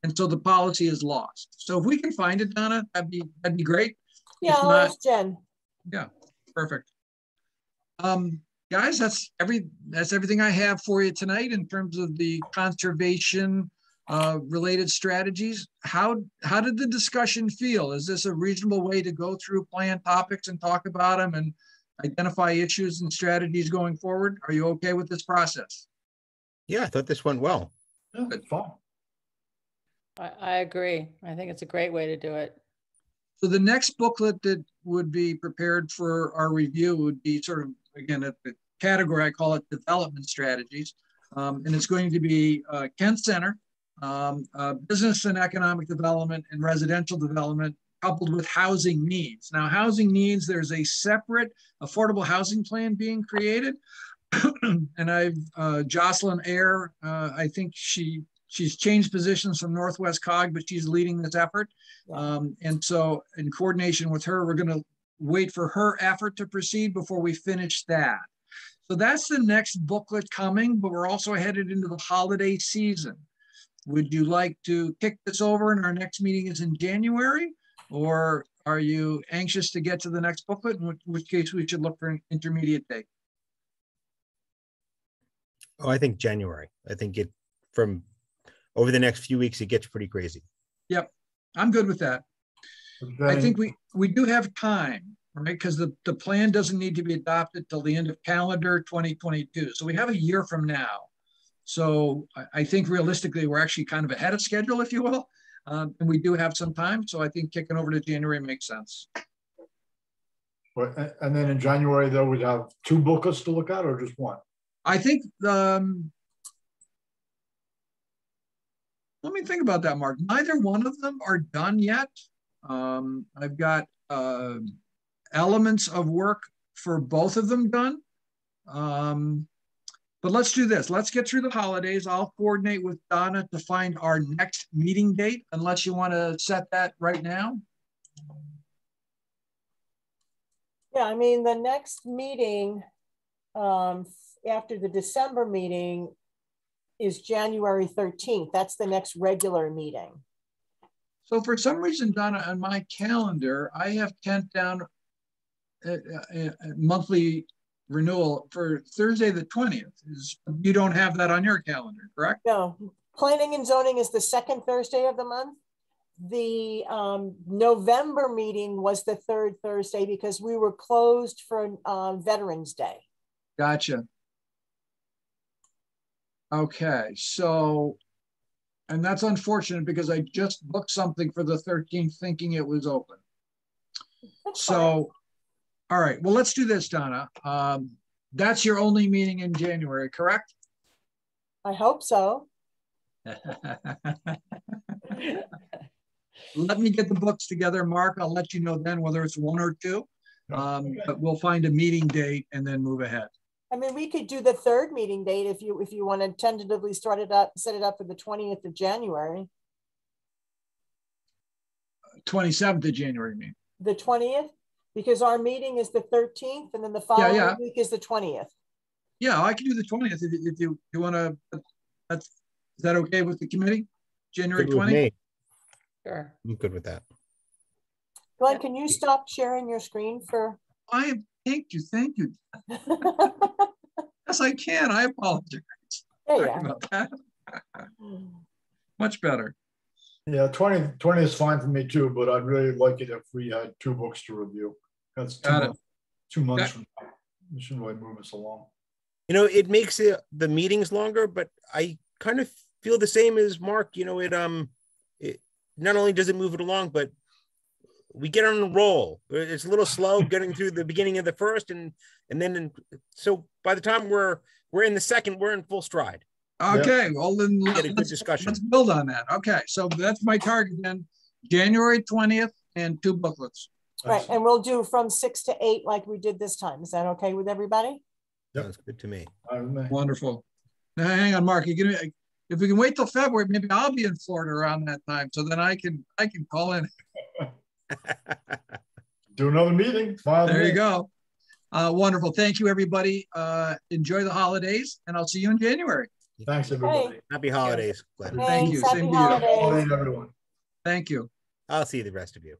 and so the policy is lost. So if we can find it, Donna, that'd be great. Yeah, I'll ask Jen. Yeah, perfect. guys, that's everything I have for you tonight in terms of the conservation related strategies. How did the discussion feel? Is this a reasonable way to go through plan topics and talk about them and identify issues and strategies going forward? Are you okay with this process? Yeah, I thought this went well. Yeah, it's fine. I agree. I think it's a great way to do it. So the next booklet that would be prepared for our review would be sort of, again, at the category, I call it development strategies. And it's going to be Kent Center, business and economic development and residential development coupled with housing needs. Now, housing needs, there's a separate affordable housing plan being created. And I've, Jocelyn Ayer, I think she's changed positions from Northwest COG, but she's leading this effort. And so in coordination with her, we're going to wait for her effort to proceed before we finish that. So that's the next booklet coming, but we're also headed into the holiday season. Would you like to kick this over and our next meeting is in January? Or are you anxious to get to the next booklet, in which case we should look for an intermediate date? Oh, I think January. I think it from over the next few weeks, it gets pretty crazy. Yep, I'm good with that. I think we do have time, right? Because the plan doesn't need to be adopted till the end of calendar 2022. So we have a year from now. So I think realistically, we're actually kind of ahead of schedule, if you will. And we do have some time. So I think kicking over to January makes sense. And then in January, though, we'd have 2 booklets to look at or just 1? I think, let me think about that, Mark. Neither one of them are done yet. I've got elements of work for both of them done. But let's do this. Let's get through the holidays. I'll coordinate with Donna to find our next meeting date, unless you want to set that right now. Yeah, I mean, the next meeting after the December meeting is January 13th. That's the next regular meeting. So for some reason, Donna, on my calendar, I have Kent down monthly renewal for Thursday the 20th. You don't have that on your calendar, correct? No, planning and zoning is the 2nd Thursday of the month. The November meeting was the 3rd Thursday because we were closed for Veterans Day. Gotcha. Okay, so, and that's unfortunate because I just booked something for the 13th thinking it was open. That's so, fine. All right, well, let's do this, Donna. That's your only meeting in January, correct? I hope so. Let me get the books together, Mark. I'll let you know then whether it's 1 or 2. But we'll find a meeting date and then move ahead. I mean, we could do the 3rd meeting date if you want to tentatively set it up for the 20th of January. 27th of January, you mean? The 20th, because our meeting is the 13th, and then the following week is the 20th. Yeah, I can do the 20th if you want to. Is that okay with the committee? January 20th. Sure, I'm good with that. Glenn, can you stop sharing your screen for? Thank you. Yes, I can. I apologize. Sorry about that. Much better. Yeah, 20 is fine for me too, but I'd really like it if we had 2 books to review. That's 2 months from now. We should really move us along. You know, it makes the meetings longer, but I kind of feel the same as Mark. You know, it not only does it move it along, but we get on a roll. It's a little slow getting through the beginning of the first, and then so by the time we're in the second, we're in full stride. Okay, well then get a good discussion. Let's build on that. Okay, so that's my target then, January 20th and 2 booklets. Right, and we'll do from 6 to 8 like we did this time. Is that okay with everybody? Yep. Sounds good to me. Wonderful. Now, hang on, Mark. If we can wait till February, maybe I'll be in Florida around that time, so then I can call in. Do another meeting. There you go. Wonderful. Thank you, everybody. Enjoy the holidays, and I'll see you in January. Thanks, everybody. Happy holidays, Glenn. Thank you. Happy Same holidays. to you. Everyone. Thank you. I'll see the rest of you.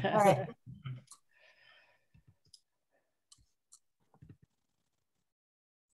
All right.